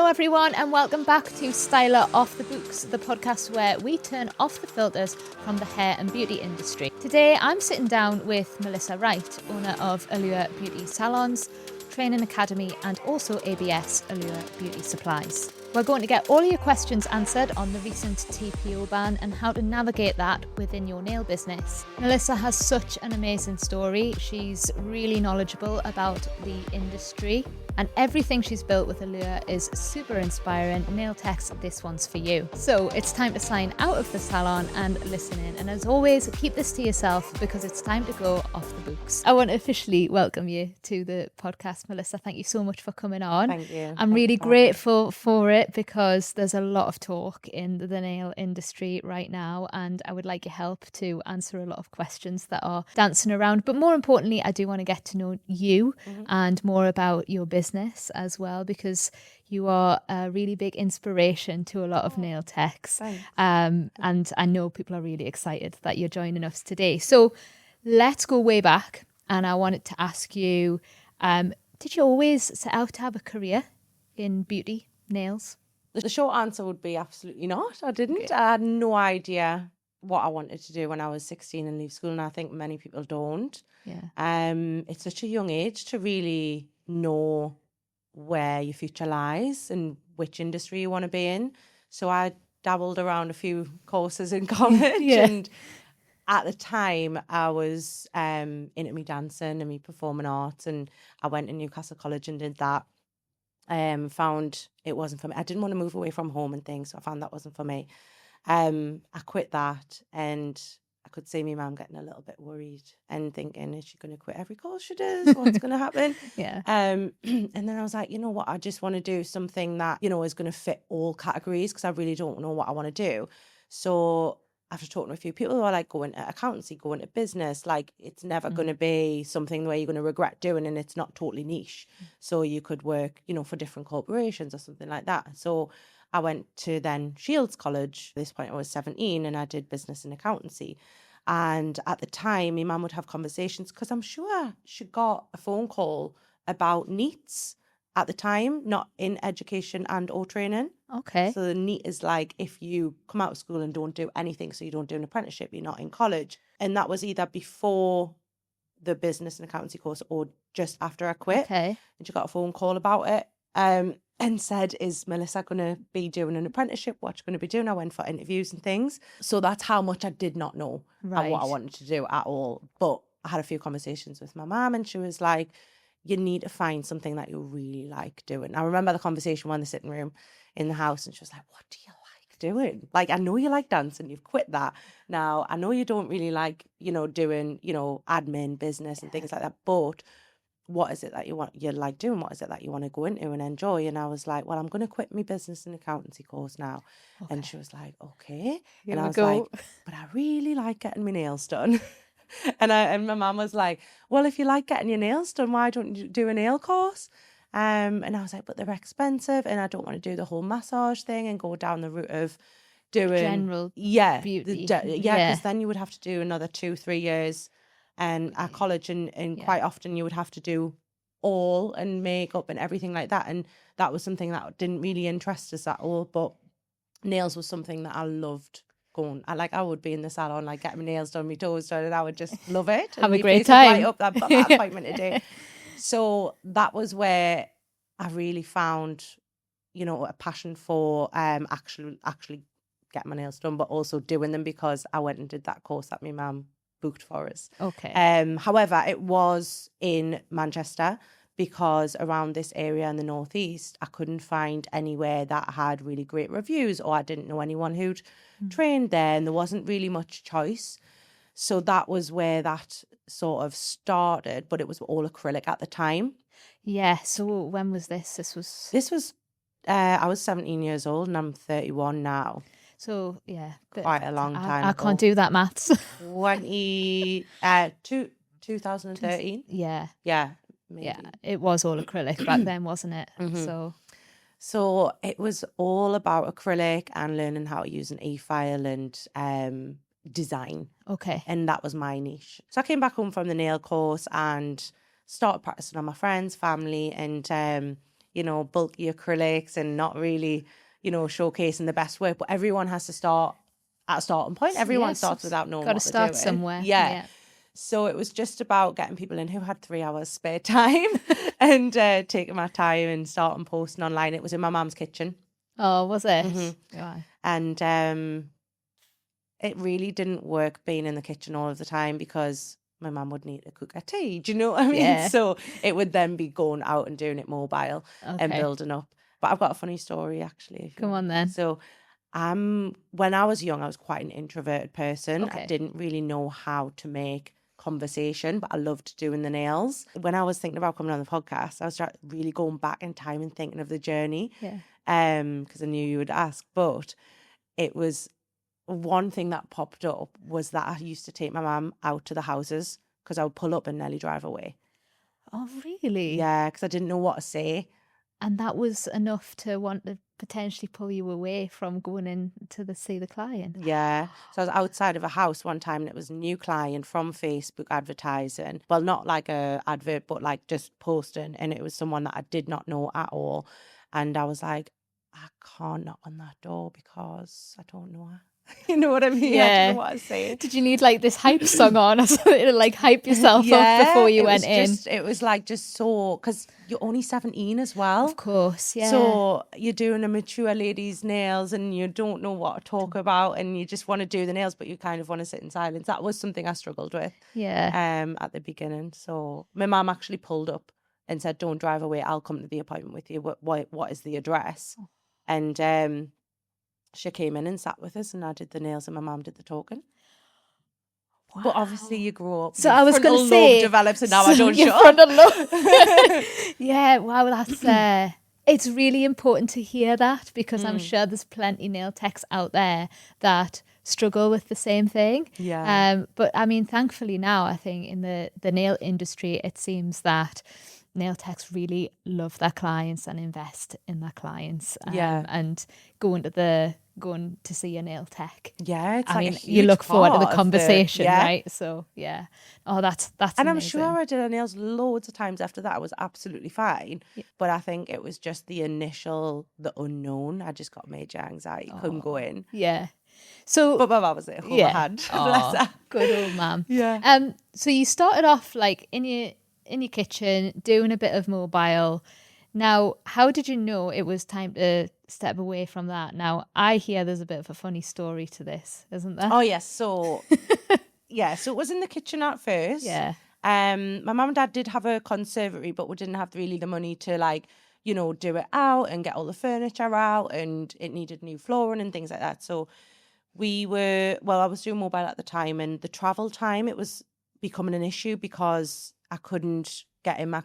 Hello everyone and welcome back to Styler Off the Books, the podcast where we turn off the filters from the hair and beauty industry. Today I'm sitting down with Melissa Wright, owner of Allure Beauty Salons, Training Academy and also ABS Allure Beauty Supplies. We're going to get all your questions answered on the recent TPO ban and how to navigate that within your nail business. Melissa has such an amazing story. She's really knowledgeable about the industry and everything she's built with Allure is super inspiring. Nail techs, this one's for you. So it's time to sign out of the salon and listen in. And as always, keep this to yourself because it's time to go off the books. I want to officially welcome you to the podcast, Melissa. Thank you so much for coming on. Thank you. I'm really grateful for it because there's a lot of talk in the nail industry right now. And I would like your help to answer a lot of questions that are dancing around. But more importantly, I do want to get to know you and more about your business as well, because you are a really big inspiration to a lot of nail techs. And I know people are really excited that you're joining us today. So let's go way back. And I wanted to ask you, did you always set out to have a career in beauty, nails? The short answer would be absolutely not. I didn't. Okay. I had no idea what I wanted to do when I was 16 and leave school, and I think many people don't. Yeah. It's such a young age to really know where your future lies and which industry you want to be in. So I dabbled around a few courses in college and at the time I was into me dancing and me performing arts, and I went to Newcastle College and did that. Found it wasn't for me. I didn't want to move away from home and things, so I found that wasn't for me. I quit that, and I could see my mum getting a little bit worried and thinking, is she going to quit every course she does? What's going to happen? Yeah. And then I was like, you know what? I just want to do something that, you know, is going to fit all categories because I really don't know what I want to do. So after talking to a few people who are like, go into accountancy, go into business, like it's never going to be something where you're going to regret doing, and it's not totally niche. So you could work, you know, for different corporations or something like that. So I went to then Shields College. At this point I was 17 and I did business and accountancy. And at the time, my mum would have conversations because I'm sure she got a phone call about NEETs at the time, not in education and or training. Okay. So the NEET is like if you come out of school and don't do anything, so you don't do an apprenticeship, you're not in college. And that was either before the business and accountancy course or just after I quit. Okay. And she got a phone call about it. And said, is Melissa going to be doing an apprenticeship? What you're going to be doing? I went for interviews and things. So that's how much I did not know and what I wanted to do at all. But I had a few conversations with my mum and she was like, you need to find something that you really like doing. I remember the conversation in the sitting room in the house and she was like, what do you like doing? Like, I know you like dancing, you've quit that. Now, I know you don't really like, you know, doing, you know, admin, business and things like that. But what is it that you like doing? What is it that you want to go into and enjoy? And I was like, well, I'm going to quit my business and accountancy course now. Okay. And she was like, okay. Here and I was we go. like, but I really like getting my nails done. and my mum was like, well, if you like getting your nails done, why don't you do a nail course? And I was like, but they're expensive and I don't want to do the whole massage thing and go down the route of doing general beauty. Because then you would have to do another 2-3 years and at college and quite often you would have to do all and makeup and everything like that, and that was something that didn't really interest us at all. But nails was something that I loved going. I would be in the salon like getting my nails done, my toes done, and I would just love it. Have and a great time. Right up, I've got that appointment today. So that was where I really found, you know, a passion for actually getting my nails done, but also doing them because I went and did that course that my mum booked for us. Okay. However, it was in Manchester because around this area in the northeast, I couldn't find anywhere that had really great reviews, or I didn't know anyone who'd trained there, and there wasn't really much choice. So that was where that sort of started, but it was all acrylic at the time. Yeah. So when was this? This was I was 17 years old and I'm 31 now. So yeah, quite a long time I ago. can't do that maths. 2013. Yeah. Maybe. Yeah, it was all acrylic back then, wasn't it? So it was all about acrylic and learning how to use an e-file and design. Okay. And that was my niche. So I came back home from the nail course and started practicing on my friends, family, and bulky acrylics and not really, showcasing the best work. But everyone has to start at a starting point. Everyone starts without knowing what they're doing. Got to start somewhere. Yeah. So it was just about getting people in who had 3 hours spare time and taking my time and starting posting online. It was in my mum's kitchen. Oh, was it? Mm-hmm. Yeah. And it really didn't work being in the kitchen all of the time because my mum would need to cook her tea. Do you know what I mean? Yeah. So it would then be going out and doing it mobile and building up. But I've got a funny story, actually. Come on then. So when I was young, I was quite an introverted person. Okay. I didn't really know how to make conversation, but I loved doing the nails. When I was thinking about coming on the podcast, I was really going back in time and thinking of the journey. Yeah. Because I knew you would ask. But it was one thing that popped up was that I used to take my mum out to the houses because I would pull up and nearly drive away. Oh, really? Yeah, because I didn't know what to say. And that was enough to want to potentially pull you away from going in to see the client. Yeah. So I was outside of a house one time and it was a new client from Facebook advertising. Well, not like a advert, but like just posting. And it was someone that I did not know at all. And I was like, I can't knock on that door because I don't know her. You know what I mean? Yeah. I don't know what I say. Did you need like this hype song on or something to like hype yourself up before you went in? It was like just so, because you're only 17 as well. Of course, yeah. So you're doing a mature lady's nails and you don't know what to talk about and you just want to do the nails, but you kind of want to sit in silence. That was something I struggled with. Yeah. At the beginning. So my mum actually pulled up and said, "Don't drive away. I'll come to the appointment with you. What is the address?" And she came in and sat with us and I did the nails and my mum did the talking. Wow. But obviously you grow up. So I was going to say, develops and now I don't shut frontal lobe. Yeah, wow, that's it's really important to hear that because I'm sure there's plenty nail techs out there that struggle with the same thing. Yeah. But I mean, thankfully now I think in the nail industry, it seems that nail techs really love their clients and invest in their clients. And going to see a nail tech. Yeah, it's you look forward to the conversation, right? So yeah. Oh, that's and amazing. I'm sure I did her nails loads of times after that. I was absolutely fine. Yeah. But I think it was just the unknown. I just got major anxiety, couldn't go in. Yeah. So but my mum was there, hold my hand. Bless her. Good old mum. Yeah. So you started off like in your kitchen doing a bit of mobile. Now, how did you know it was time to step away from that? Now, I hear there's a bit of a funny story to this, isn't there? Oh, yes. So, so it was in the kitchen at first. Yeah. My mum and dad did have a conservatory, but we didn't have really the money to do it out and get all the furniture out, and it needed new flooring and things like that. So I was doing mobile at the time, and the travel time, it was becoming an issue because I couldn't get in my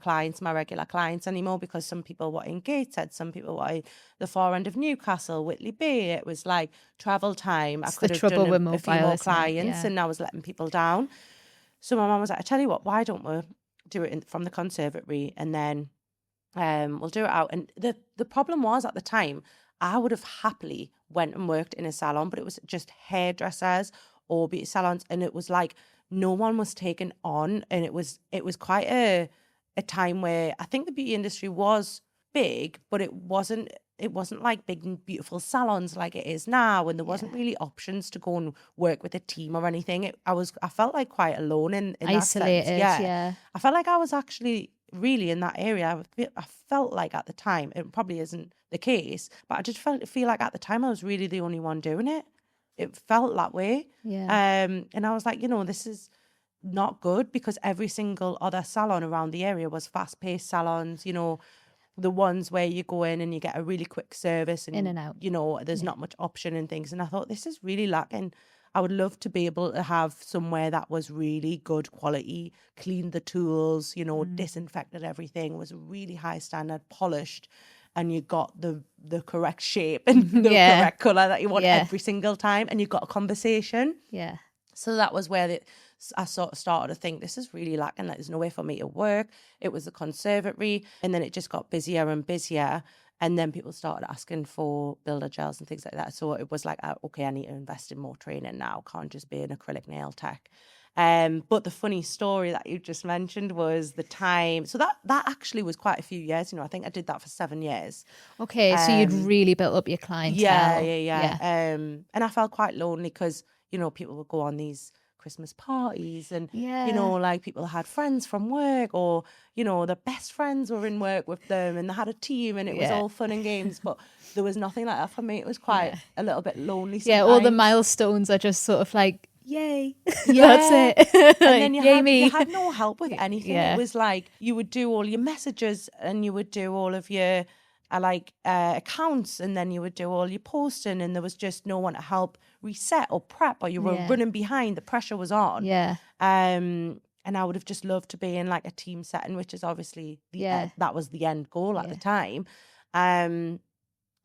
regular clients anymore because some people were in Gateshead, some people were in the far end of Newcastle, Whitley Bay. It was like travel time. It's I could have done a few more clients and I was letting people down. So my mum was like, I tell you what, why don't we do it from the conservatory and then we'll do it out. And the problem was at the time, I would have happily went and worked in a salon, but it was just hairdressers or beauty salons. And it was like, no one was taken on. And it was quite a time where I think the beauty industry was big, but it wasn't like big and beautiful salons like it is now, and there wasn't really options to go and work with a team or anything. I felt like quite alone in isolated. That sense. Yeah, I felt like I was actually really in that area. I felt like at the time, it probably isn't the case, but I just feel like at the time I was really the only one doing it. It felt that way. Yeah. And I was like, this is not good because every single other salon around the area was fast-paced salons, the ones where you go in and you get a really quick service and in and out, there's not much option and things. And I thought, this is really lacking. I would love to be able to have somewhere that was really good quality, cleaned the tools, disinfected everything, was really high standard, polished, and you got the correct shape and the correct colour that you want every single time, and you got a conversation. Yeah. So that was where I sort of started to think, this is really lacking. Like, there's no way for me to work. It was a conservatory, and then it just got busier and busier. And then people started asking for builder gels and things like that. So it was like, okay, I need to invest in more training now. Can't just be an acrylic nail tech. But the funny story that you just mentioned was the time. So that actually was quite a few years. I think I did that for 7 years. Okay, so you'd really built up your clientele. Yeah. And I felt quite lonely because, people would go on these Christmas parties and, like people had friends from work or, their best friends were in work with them and they had a team and it was all fun and games. But there was nothing like that for me. It was quite a little bit lonely sometimes. Yeah, all the milestones are just sort of like, yay, that's it. And then you had no help with anything. It was like you would do all your messages and you would do all of your accounts and then you would do all your posting and there was just no one to help reset or prep or you were running behind. The pressure was on. And I would have just loved to be in like a team setting, which is obviously that was the end goal at the time.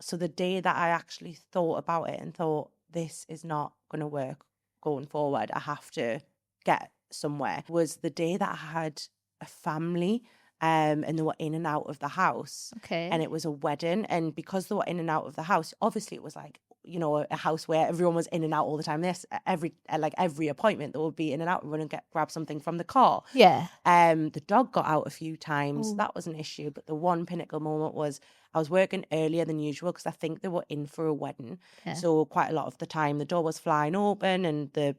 So the day that I actually thought about it and thought this is not going to work going forward, I have to get somewhere, was the day that I had a family and they were in and out of the house. Okay. And it was a wedding. And because they were in and out of the house, obviously it was like, a house where everyone was in and out all the time. Every appointment, they would be in and out and run and grab something from the car. Yeah. The dog got out a few times. Ooh. That was an issue. But the one pinnacle moment was I was working earlier than usual because I think they were in for a wedding. Yeah. So quite a lot of the time the door was flying open and the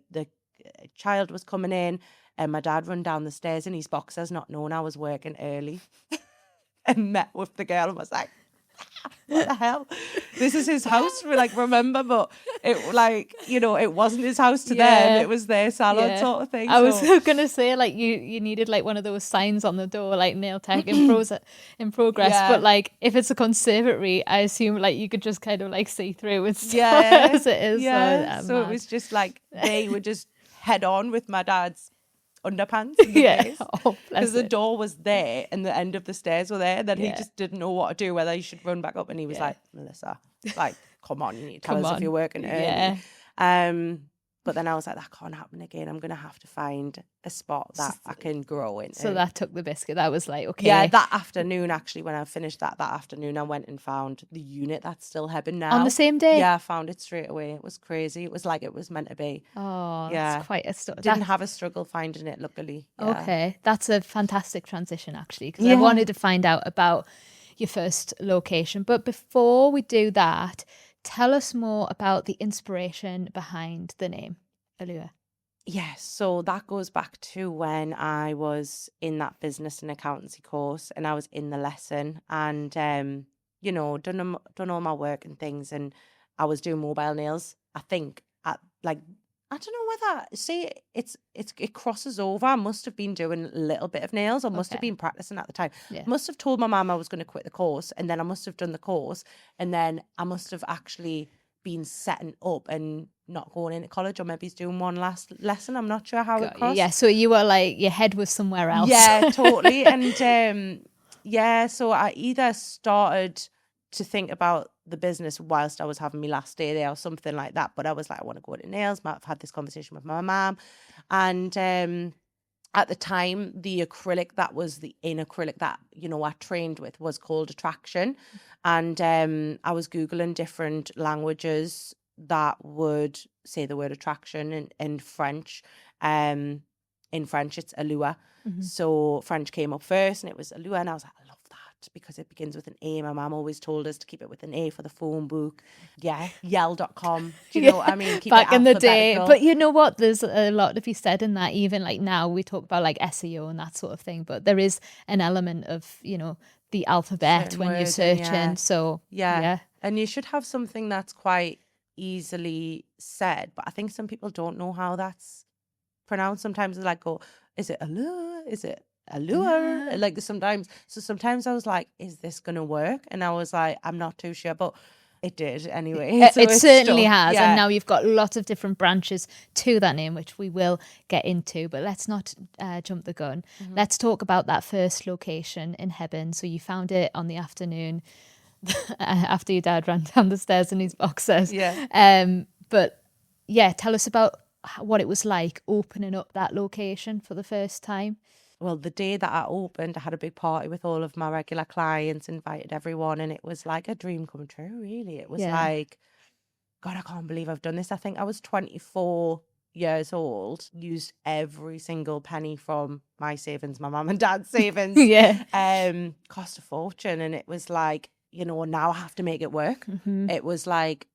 child was coming in and my dad run down the stairs in his boxers, not knowing I was working early and met with the girl and was like, what the hell? This is his house. We're like, remember, but it it wasn't his house to them. It was their salon sort of thing. I was gonna say like you needed like one of those signs on the door, like nail tech in progress. Yeah. But like if it's a conservatory, I assume like you could just kind of like see through and stuff as it is. Yeah. So it was just like they would just head on with my dad's underpants because the door was there and the end of the stairs were there, and then he just didn't know what to do, whether he should run back up, and he was like, Melissa, like, come on, you need to tell us if you're working early. But then I was like, that can't happen again. I'm going to have to find a spot that I can grow in. So that took the biscuit. That was like, okay. Yeah, that afternoon, actually, when I finished that afternoon, I went and found the unit that's still hebbing now. On the same day? Yeah, I found it straight away. It was crazy. It was like it was meant to be. Oh, that's quite a story. Didn't have a struggle finding it, luckily. Yeah. Okay, that's a fantastic transition, actually, because I wanted to find out about your first location. But before we do that, tell us more about the inspiration behind the name Allure. Yes, so that goes back to when I was in that business and accountancy course and I was in the lesson and, done all my work and things, and I was doing mobile nails. I think I don't know whether, it crosses over. I must have been doing a little bit of nails or must have been practicing at the time. Yeah. Must have told my mum I was going to quit the course and then I must have done the course and then I must have actually been setting up and not going into college, or maybe he's doing one last lesson. I'm not sure how it crossed. Yeah, so you were like, your head was somewhere else. Yeah, totally. And so I either started to think about the business whilst I was having my last day there or something like that. But I was like, I want to go into nails. I've had this conversation with my mum. And at the time, the acrylic that was the in acrylic that, I trained with was called Attraction. And I was Googling different languages that would say the word attraction in French. In French, it's Allure. Mm-hmm. So French came up first and it was Allure. And I was like, I love that because it begins with an A. My mum always told us to keep it with an A for the phone book. Yeah, yell.com. Do you know what I mean? Keep Back in the day. But you know what? There's a lot to be said in that. Even like now we talk about like SEO and that sort of thing. But there is an element of, the alphabet certain when you're searching. Yeah. So, yeah. And you should have something that's quite easily said. But I think some people don't know how that's pronounced. Sometimes it's like, is it Allure? Is it Allure? Yeah. Like sometimes I was like, is this gonna work? And I was like, I'm not too sure, but it did anyway. So it certainly has. Yeah. And now you've got lots of different branches to that name, which we will get into, but let's not jump the gun. Mm-hmm. Let's talk about that first location in Hebburn. So you found it on the afternoon after your dad ran down the stairs in his boxers. Yeah. But yeah, tell us about what it was like opening up that location for the first time. Well, the day that I opened, I had a big party with all of my regular clients, invited everyone, and it was like a dream come true, really. It was like, God, I can't believe I've done this. I think I was 24 years old, used every single penny from my savings, my mum and dad's savings. Cost a fortune. And it was like, now I have to make it work. It was like,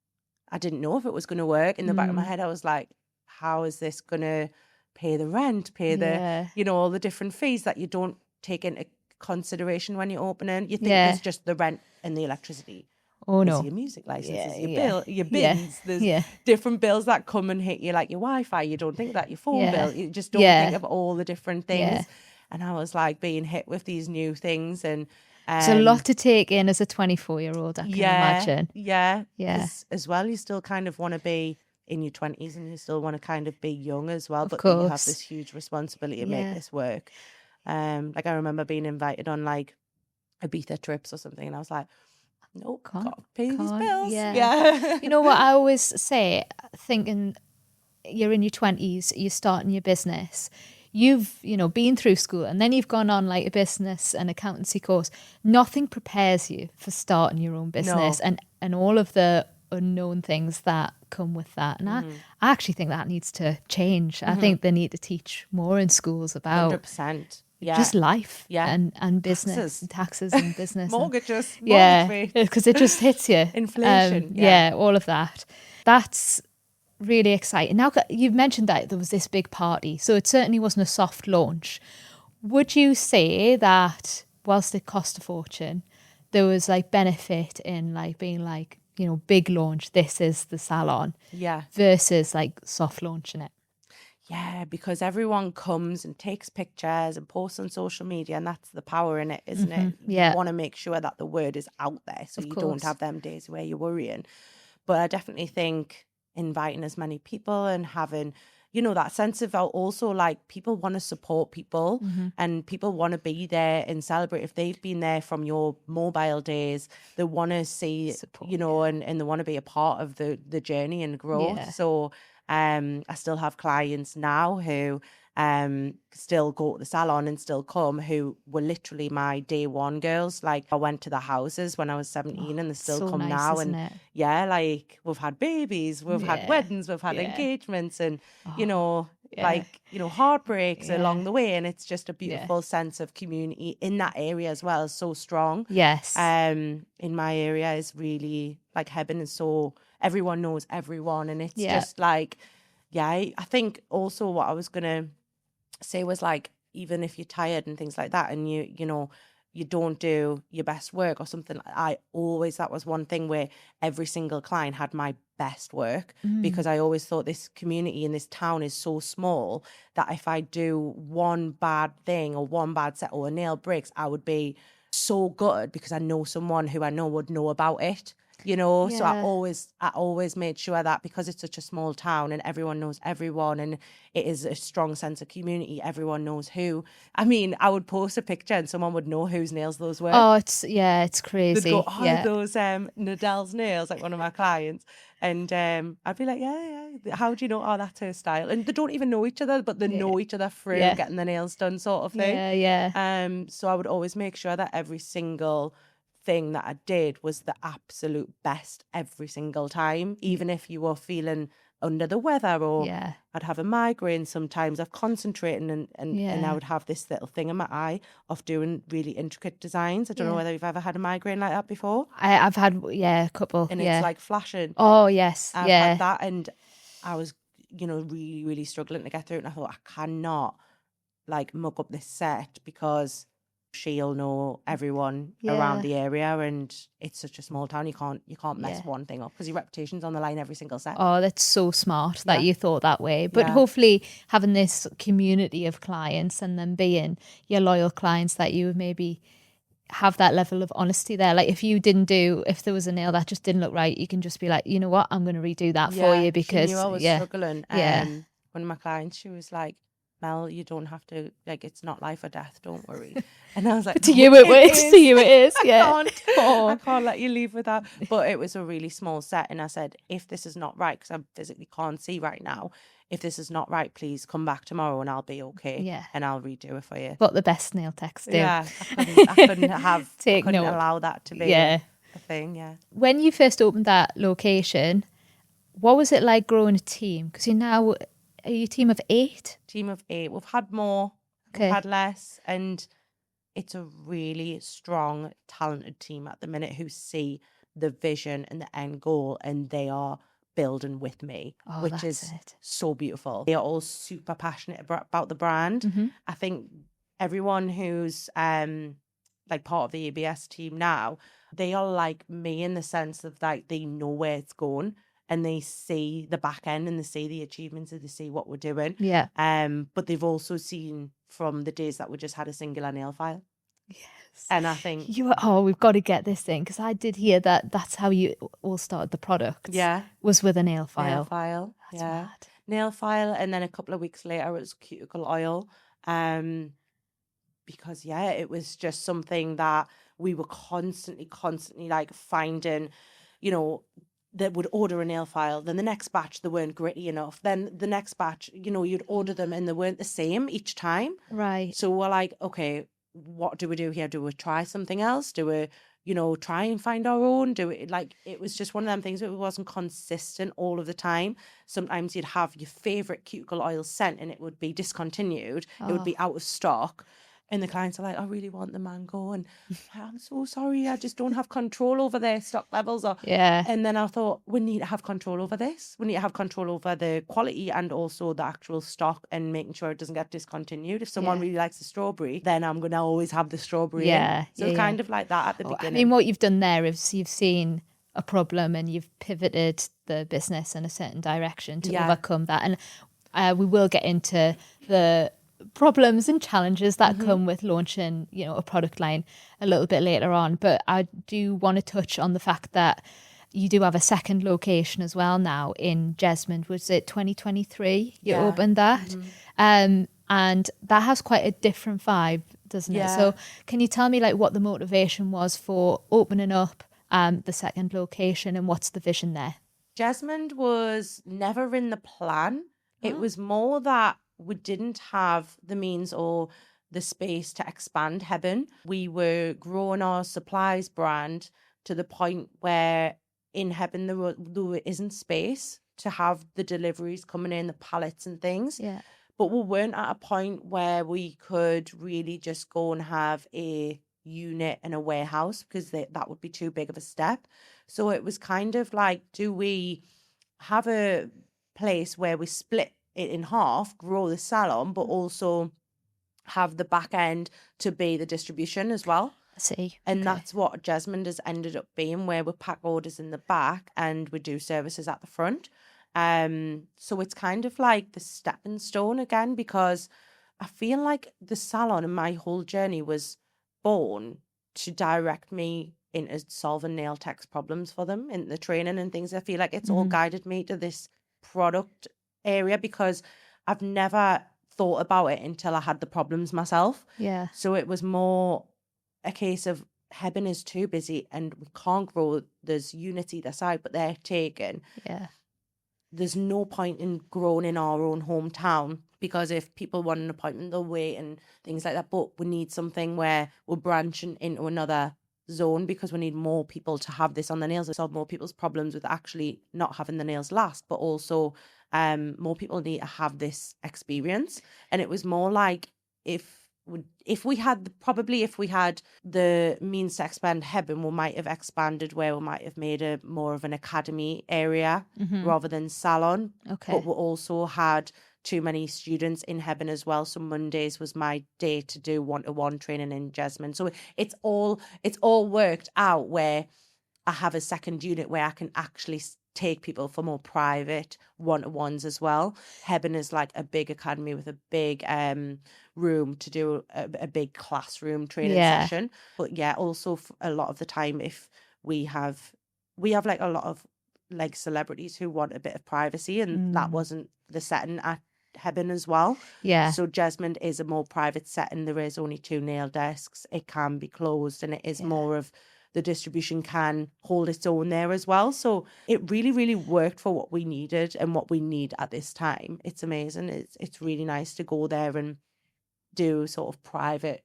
I didn't know if it was going to work. In the back of my head, I was like, how is this going to pay the rent, pay the, all the different fees that you don't take into consideration when you're opening? You think there's just the rent and the electricity. Oh no. There's your music licenses, your bill, your bins. There's different bills that come and hit you, like your Wi-Fi. You don't think that your phone bill. You just don't think of all the different things. And I was like being hit with these new things, and it's a lot to take in as a 24-year-old, I can imagine. Yeah. As well, you still kind of want to be in your 20s, and you still want to kind of be young as well. But you have this huge responsibility to make this work. Like I remember being invited on like Ibiza trips or something, and I was like, nope, can't pay these bills. You know what I always say, thinking you're in your 20s, you're starting your business, you've been through school, and then you've gone on like a business and accountancy course. Nothing prepares you for starting your own business and all of the unknown things that come with that. And I actually think that needs to change. I think they need to teach more in schools about 100%. Just life and business, taxes and business. Mortgages. Because it just hits you. Inflation. All of that. That's really exciting. Now, you've mentioned that there was this big party, so it certainly wasn't a soft launch. Would you say that whilst it cost a fortune, there was like benefit in like being like, big launch, this is the salon, versus like soft launching it? Yeah, because everyone comes and takes pictures and posts on social media, and that's the power in it, isn't it? You want to make sure that the word is out there, so you don't have them days where you're worrying. But I definitely think inviting as many people and having, that sense of also like people want to support people and people want to be there and celebrate. If they've been there from your mobile days, they want to see, support, and they want to be a part of the journey and growth. So I still have clients now who still go to the salon and still come, who were literally my day one girls. Like I went to the houses when I was 17 and they still come now. And like we've had babies, we've had weddings, we've had engagements and, heartbreaks along the way. And it's just a beautiful sense of community in that area as well. So strong. Yes. In my area is really like Hebden is so everyone knows everyone. And it's just like, I think also what I was going to say was like, even if you're tired and things like that and you don't do your best work or something, that was one thing where every single client had my best work because I always thought this community in this town is so small that if I do one bad thing or one bad set or a nail breaks, I would be so good because I know someone who I know would know about it. So I always made sure that because it's such a small town and everyone knows everyone and it is a strong sense of community, everyone knows who. I mean, I would post a picture and someone would know whose nails those were. Oh, it's crazy. They'd go, those Nadell's nails, like one of my clients. And I'd be like, how do you know? Oh, that's her style. And they don't even know each other, but they know each other through getting their nails done sort of thing. So I would always make sure that every single thing that I did was the absolute best every single time, even if you were feeling under the weather or I'd have a migraine sometimes of concentrating and I would have this little thing in my eye of doing really intricate designs. I don't know whether you've ever had a migraine like that before. I've had a couple. And it's like flashing. Oh yes. I've had that and I was really, really struggling to get through it, and I thought I cannot like muck up this set because she'll know everyone around the area and it's such a small town, you can't mess one thing up because your reputation's on the line every single set. Oh, that's so smart that you thought that way. But hopefully having this community of clients and then being your loyal clients that you would maybe have that level of honesty there. Like if there was a nail that just didn't look right, you can just be like, you know what, I'm going to redo that for you because she knew I was struggling. One of my clients, she was like, Mel, you don't have to, like, it's not life or death, don't worry. And I was like, to you it is. To you it is, I can't let you leave with that. But it was a really small set. And I said, if this is not right, because I physically can't see right now, if this is not right, please come back tomorrow and I'll be okay. Yeah. And I'll redo it for you. What the best nail techs do. Yeah, I couldn't allow that to be a thing, When you first opened that location, what was it like growing a team? Because you're now are you a team of 8? Team of 8. We've had more, Okay. we've had less, and it's a really strong, talented team at the minute who see the vision and the end goal, and they are building with me, which is so beautiful. They are all super passionate about the brand. Mm-hmm. I think everyone who's like part of the ABS team now, they are like me in the sense of like they know where it's going and they see the back end and they see the achievements and they see what we're doing. Yeah. But they've also seen from the days that we just had a singular nail file. Yes. And I think we've got to get this thing, because I did hear that that's how you all started the product. Yeah. Was with a nail file. Nail file. That's yeah. mad. Nail file, and then a couple of weeks later it was cuticle oil. Because it was just something that we were constantly like finding, that would order a nail file, then the next batch they weren't gritty enough, then the next batch, you'd order them and they weren't the same each time. Right. So we're like, okay, what do we do here? Do we try something else? Do we, try and find our own? It was just one of them things that wasn't consistent all of the time. Sometimes you'd have your favorite cuticle oil scent and it would be discontinued. It would be out of stock. And the clients are like, I really want the mango. And I'm so sorry, I just don't have control over their stock levels. And then I thought, we need to have control over this. We need to have control over the quality and also the actual stock and making sure it doesn't get discontinued. If someone really likes the strawberry, then I'm going to always have the strawberry in. So it's kind of like that at the beginning. I mean, what you've done there is you've seen a problem and you've pivoted the business in a certain direction to overcome that. And we will get into the problems and challenges that come with launching, a product line a little bit later on. But I do want to touch on the fact that you do have a second location as well now in Jesmond. Was it 2023 you opened that? And that has quite a different vibe, doesn't it? So can you tell me like what the motivation was for opening up the second location and what's the vision there? Jesmond was never in the plan. It was more that we didn't have the means or the space to expand Heben. We were growing our supplies brand to the point where in Heben there isn't space to have the deliveries coming in, the pallets and things. Yeah. But we weren't at a point where we could really just go and have a unit and a warehouse, because that would be too big of a step. So it was kind of like, do we have a place where we split it in half, grow the salon, but also have the back end to be the distribution as well? I see. And that's what Jesmond has ended up being, where we pack orders in the back and we do services at the front. So it's kind of like the stepping stone again, because I feel like the salon and my whole journey was born to direct me into solving nail techs problems for them in the training and things. I feel like it's all guided me to this product area, because I've never thought about it until I had the problems myself. Yeah. So it was more a case of Heben is too busy and we can't grow. There's units either side, but they're taken. Yeah. There's no point in growing in our own hometown, because if people want an appointment, they'll wait and things like that. But we need something where we're branching into another zone, because we need more people to have this on the nails and solve more people's problems with actually not having the nails last, but also more people need to have this experience. And it was more like, if we had the means to expand Heben, we might have expanded where we might have made a more of an academy area rather than salon. Okay. But we also had too many students in Heben as well. So Mondays was my day to do one-to-one training in Jesmond. So it's all worked out where I have a second unit where I can actually take people for more private one-to-ones as well. Heben is like a big academy with a big room to do a big classroom training session. But also a lot of the time, if we have like a lot of like celebrities who want a bit of privacy, and that wasn't the setting at Heben as well. Yeah. So Jesmond is a more private setting. There is only 2 nail desks. It can be closed, and it is more of the distribution can hold its own there as well. So it really, really worked for what we needed and what we need at this time. It's amazing. It's really nice to go there and do sort of private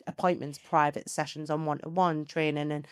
appointments, private sessions on one-to-one training and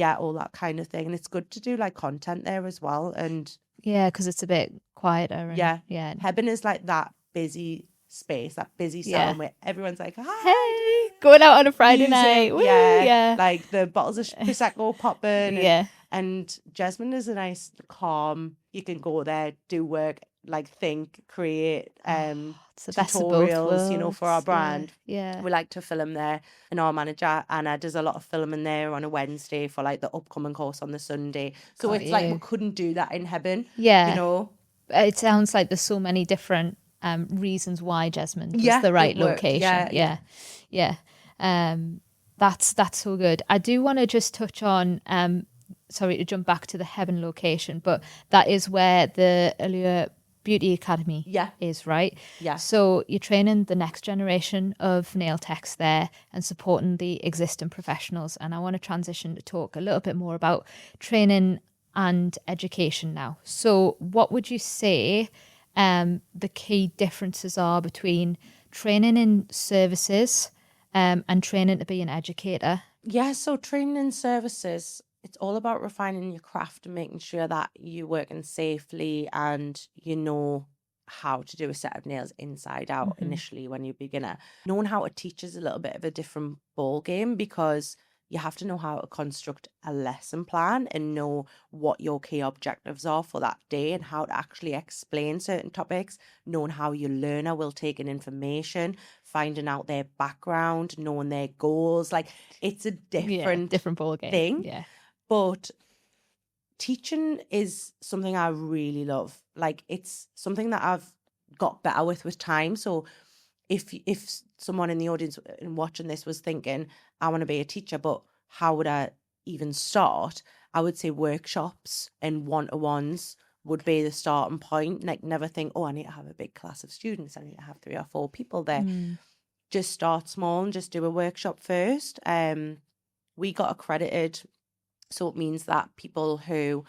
all that kind of thing. And it's good to do like content there as well. And Yeah, because it's a bit quieter. And, yeah. Hebben is like that busy space, that busy salon where everyone's like, hi, hey, going out on a Friday night. Woo, yeah. Like the bottles of Prosecco popping. Yeah. And Jasmine is a nice, calm, you can go there, do work, like think, create it's the best of both worlds. for our brand. Yeah. We like to film there. And our manager, Anna, does a lot of filming there on a Wednesday for like the upcoming course on the Sunday. So it's like we couldn't do that in Hebben. Yeah. You know? It sounds like there's so many different reasons why Jasmine was the right location. Yeah. That's so good. I do want to just touch on sorry to jump back to the Hebben location, but that is where the Allure Beauty Academy is, right? Yeah. So you're training the next generation of nail techs there and supporting the existing professionals. And I want to transition to talk a little bit more about training and education now. So what would you say the key differences are between training in services and training to be an educator? Yeah, so training in services, it's all about refining your craft and making sure that you're working safely and you know how to do a set of nails inside out initially when you're a beginner. Knowing how to teach is a little bit of a different ball game because you have to know how to construct a lesson plan and know what your key objectives are for that day and how to actually explain certain topics, knowing how your learner will take in information, finding out their background, knowing their goals. Like it's a different ball game thing. Yeah. But teaching is something I really love. Like it's something that I've got better with time. So if someone in the audience and watching this was thinking, I want to be a teacher, but how would I even start? I would say workshops and one-to-ones would be the starting point. Like never think, oh, I need to have a big class of students. I need to have 3 or 4 people there. Just start small and just do a workshop first. We got accredited. So it means that people who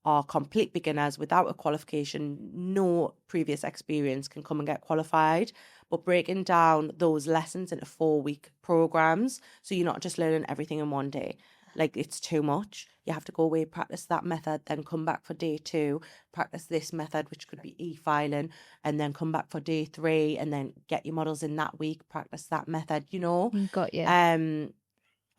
are complete beginners without a qualification, no previous experience, can come and get qualified. But breaking down those lessons into 4-week programs, so you're not just learning everything in one day. Like it's too much. You have to go away, practice that method, then come back for day 2, practice this method, which could be e-filing, and then come back for day 3, and then get your models in that week, practice that method, you know. Got you.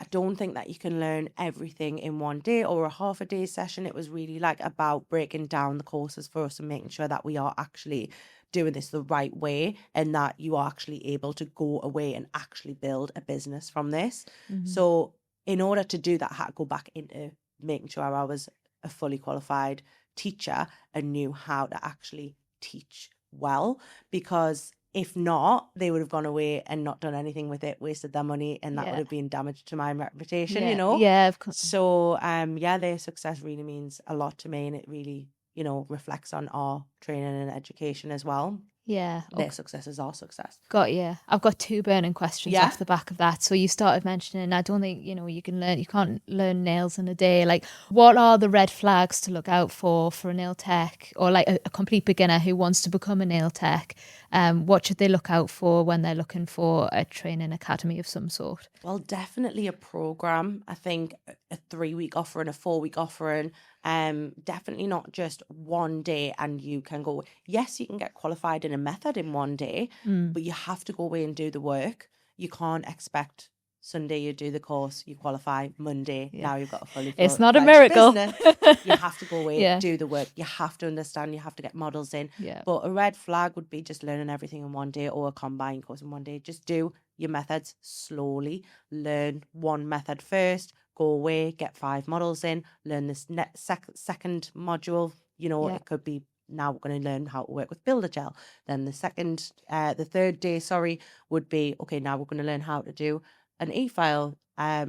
I don't think that you can learn everything in one day or a half a day session. It was really like about breaking down the courses for us and making sure that we are actually doing this the right way and that you are actually able to go away and actually build a business from this. So in order to do that, I had to go back into making sure I was a fully qualified teacher and knew how to actually teach well, because if not, they would have gone away and not done anything with it, wasted their money, and that would have been damage to my reputation, you know? Yeah, of course. So, their success really means a lot to me, and it really, reflects on our training and education as well. Yeah. Their success is our success. Got you. I've got 2 burning questions off the back of that. So you started mentioning, I don't think, you can't learn nails in a day. Like, what are the red flags to look out for a nail tech or like a complete beginner who wants to become a nail tech? What should they look out for when they're looking for a training academy of some sort? Well, definitely a program. I think a 3-week offering, a 4-week offering. Definitely not just one day and you can go. Yes, you can get qualified in a method in one day, but you have to go away and do the work. You can't expect Sunday you do the course, you qualify, Monday, now you've got a fully It's not a miracle. You have to go away, do the work. You have to understand, you have to get models in. But a red flag would be just learning everything in one day or a combined course in one day. Just do your methods slowly. Learn one method first, go away, get 5 models in, learn this second module. It could be, now we're going to learn how to work with Builder Gel. Then the 3rd day, would be, okay, now we're going to learn how to do an e-file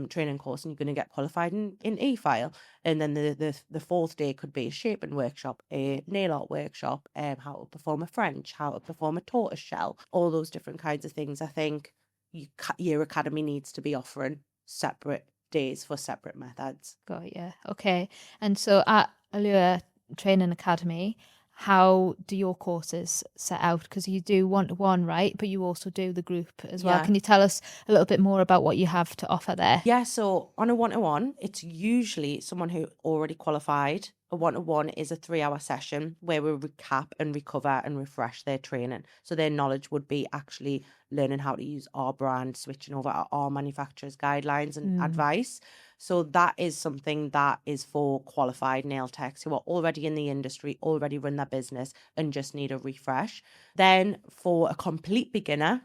training course, and you're going to get qualified in e-file. And then the 4th day could be a shaping workshop, a nail art workshop, how to perform a French, how to perform a tortoise shell, all those different kinds of things. I think your academy needs to be offering separate days for separate methods. Got you. Okay. And so at Allure Training Academy, how do your courses set out? Because you do one-to-one, right? But you also do the group as well. Can you tell us a little bit more about what you have to offer there? Yeah, so on a one-to-one, it's usually someone who already qualified. A one-to-one is a 3-hour session where we recap and recover and refresh their training. So their knowledge would be actually learning how to use our brand, switching over to our manufacturer's guidelines and advice. So that is something that is for qualified nail techs who are already in the industry, already run their business and just need a refresh. Then for a complete beginner,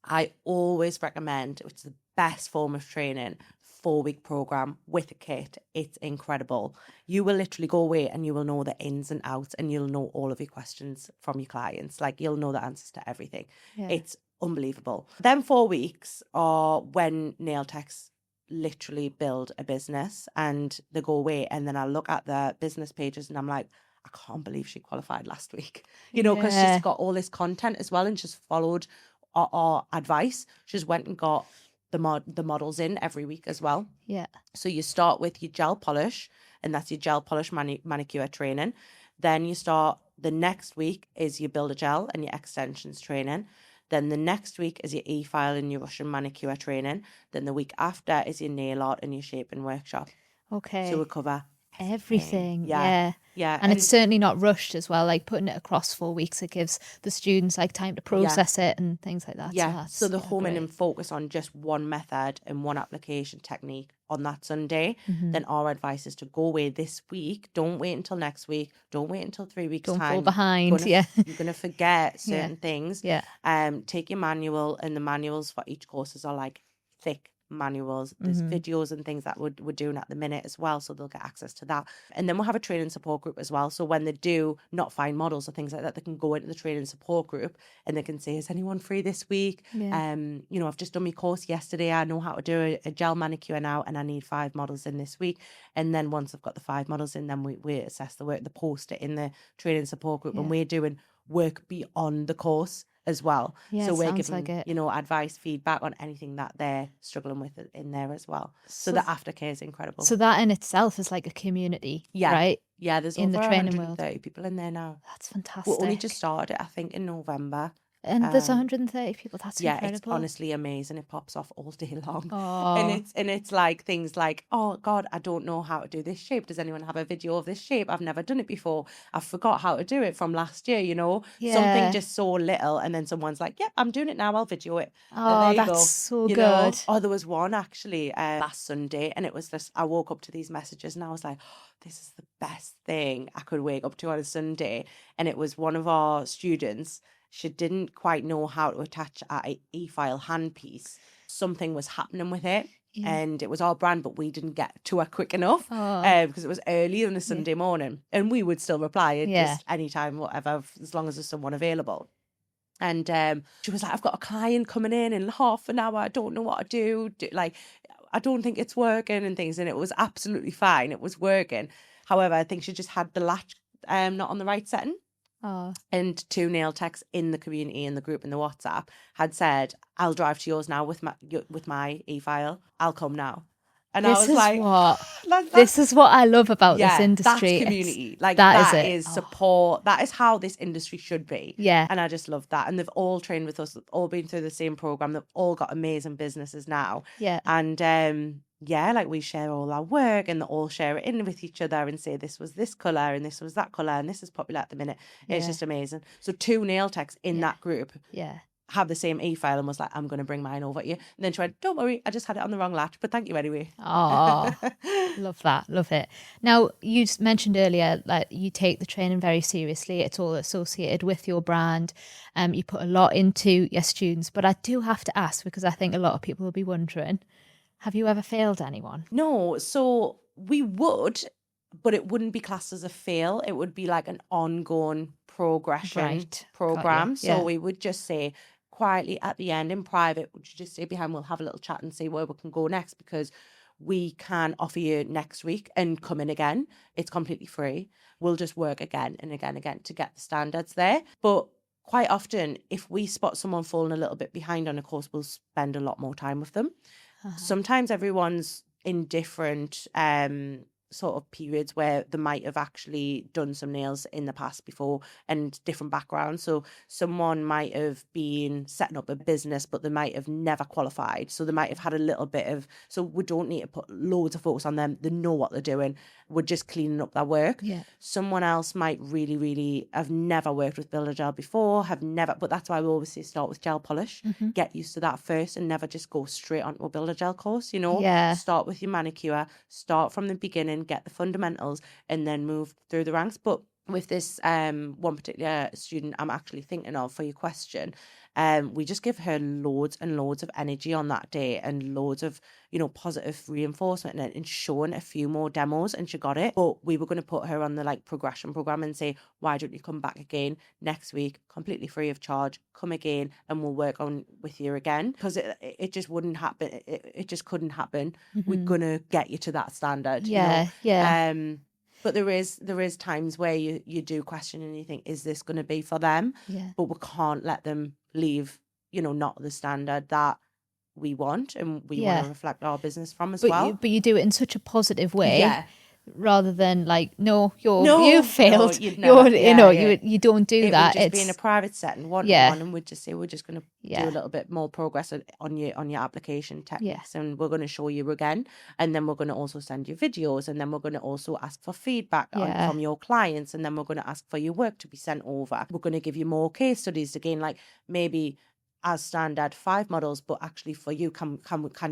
I always recommend, which is the best form of training, 4-week program with a kit. It's incredible. You will literally go away and you will know the ins and outs and you'll know all of your questions from your clients. Like you'll know the answers to everything. Yeah. It's unbelievable. Then 4 weeks are when nail techs literally build a business and they go away, and then I look at the business pages and I'm like, I can't believe she qualified last week, you know, because she's got all this content as well and she's followed our advice. She just went and got the models in every week as well. Yeah. So you start with your gel polish, and that's your gel polish manicure training. Then you start, the next week is your builder gel and your extensions training. Then the next week is your e-file and your Russian manicure training. Then the week after is your nail art and your shaping workshop. Okay. So we cover everything. Yeah. And it's certainly not rushed as well. Like putting it across 4 weeks, it gives the students like time to process it and things like that. Yeah. So the home in and focus on just one method and one application technique on that Sunday. Then our advice is to go away this week. Don't wait until next week. Don't wait until 3 weeks time. Don't fall behind. You're gonna forget certain things. Yeah. Take your manual, and the manuals for each courses are like thick manuals. There's videos and things that we're doing at the minute as well, so they'll get access to that. And then we'll have a training support group as well, so when they do not find models or things like that, they can go into the training support group and they can say, is anyone free this week? You know, I've just done my course yesterday, I know how to do a gel manicure now and I need 5 models in this week. And then once I've got the 5 models in, then we assess the work, the post it in the training support group, and we're doing work beyond the course as well. So we're giving, you know, advice, feedback on anything that they're struggling with in there as well. So the aftercare is incredible. So that in itself is like a community, right? Yeah, there's in over the training 130 world. People in there now. That's fantastic. We only just started it, I think, in November. And there's 130 people. That's incredible. It's honestly amazing. It pops off all day long. And it's like things like, oh God, I don't know how to do this shape. Does anyone have a video of this shape? I've never done it before. I forgot how to do it from last year, you know. Something just so little, and then someone's like, yep, I'm doing it now, I'll video it. Oh, that's so good. Oh, there was one actually last Sunday, and it was this, I woke up to these messages and I was like, oh, this is the best thing I could wake up to on a Sunday. And it was one of our students. She didn't quite know how to attach an e-file handpiece. Something was happening with it, and it was our brand, but we didn't get to her quick enough because it was early on a Sunday morning, and we would still reply just anytime, whatever, as long as there's someone available. And she was like, I've got a client coming in half an hour. I don't know what to do. Like, I don't think it's working and things. And it was absolutely fine. It was working. However, I think she just had the latch not on the right setting. And 2 nail techs in the community, in the group, in the WhatsApp had said, I'll drive to yours now with my e-file. I'll come now. And I was like, this is what I love about this industry. That's community. Like that is support. That is how this industry should be. Yeah. And I just love that. And they've all trained with us, all been through the same program. They've all got amazing businesses now. Yeah. And like we share all our work, and they all share it in with each other and say this was this colour and this was that colour and this is popular at the minute. It's just amazing. So 2 nail techs in that group have the same e-file and was like, I'm going to bring mine over to you. And then she went, don't worry, I just had it on the wrong latch, but thank you anyway. Oh, love that. Love it. Now, you mentioned earlier that you take the training very seriously. It's all associated with your brand. You put a lot into your students, but I do have to ask, because I think a lot of people will be wondering, have you ever failed anyone? No. So we would, but it wouldn't be classed as a fail. It would be like an ongoing progression program. So we would just say quietly at the end in private, would you just stay behind? We'll have a little chat and see where we can go next, because we can offer you next week and come in again. It's completely free. We'll just work again and again to get the standards there. But quite often, if we spot someone falling a little bit behind on a course, we'll spend a lot more time with them. Sometimes everyone's in different sort of periods where they might have actually done some nails in the past before and different backgrounds. So someone might have been setting up a business, but they might have never qualified. So they might have had a little bit of, so we don't need to put loads of focus on them. They know what they're doing. We're just cleaning up their work. Yeah. Someone else might really, really have never worked with builder gel before, but that's why we always say start with gel polish. Get used to that first and never just go straight onto a builder gel course, Yeah. Start with your manicure, start from the beginning, get the fundamentals, and then move through the ranks. But with this one particular student I'm actually thinking of for your question, we just give her loads and loads of energy on that day and loads of, positive reinforcement and showing a few more demos, and she got it. But we were going to put her on the progression program and say, why don't you come back again next week, completely free of charge, come again and we'll work on with you again, because it just wouldn't happen. It just couldn't happen. We're going to get you to that standard. Yeah. But there is times where you do question and you think, is this going to be for them? Yeah. But we can't let them leave, not the standard that we want and we want to reflect our business from as well. But you do it in such a positive way. Yeah. Rather than you failed. No, you don't do that. Would just be in a private setting, one-on-one, and we'd just say we're just going to do a little bit more progress on your application techniques, and we're going to show you again, and then we're going to also send you videos, and then we're going to also ask for feedback from your clients, and then we're going to ask for your work to be sent over. We're going to give you more case studies again, like maybe as standard 5 models, but actually for you, can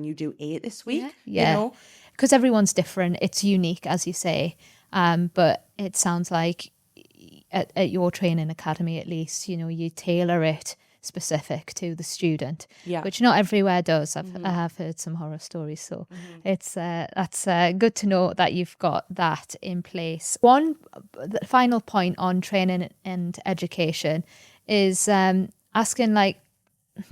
you do 8 this week? Yeah. Because everyone's different. It's unique, as you say. But it sounds like at your training academy, at least, you tailor it specific to the student, which not everywhere does. I have heard some horror stories, so it's that's good to know that you've got that in place. One final point on training and education is asking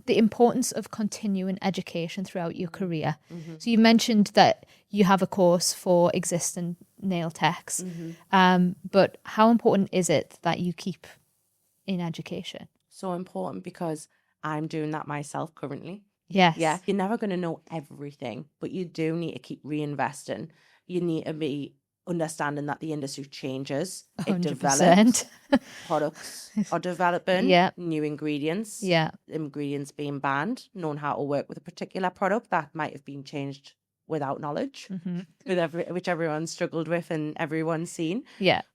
the importance of continuing education throughout your career. So you mentioned that you have a course for existing nail techs, but how important is it that you keep in education? So important, because I'm doing that myself currently. Yes. Yeah. You're never going to know everything, but you do need to keep reinvesting. You need to be understanding that the industry changes. 100%. It develops. Products are developing. New ingredients. Ingredients being banned. Knowing how to work with a particular product that might have been changed without knowledge, which everyone struggled with and everyone's seen.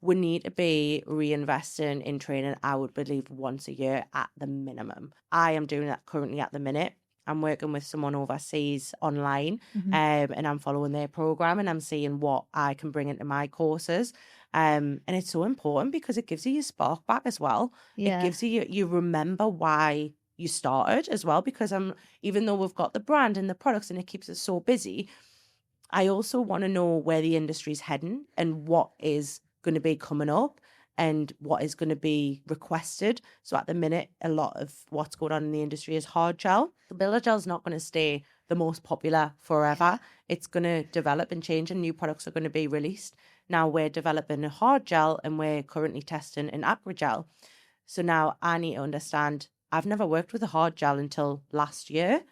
We need to be reinvesting in training, I would believe, once a year at the minimum. I am doing that currently at the minute. I'm working with someone overseas online, and I'm following their program, and I'm seeing what I can bring into my courses. And it's so important because it gives you your spark back as well. It gives you remember why you started as well, because even though we've got the brand and the products and it keeps us so busy, I also want to know where the industry's heading and what is going to be coming up and what is going to be requested. So at the minute, a lot of what's going on in the industry is hard gel. The builder gel is not going to stay the most popular forever. It's going to develop and change, and new products are going to be released. Now we're developing a hard gel and we're currently testing an aqua gel. So now I need to understand, I've never worked with a hard gel until last year.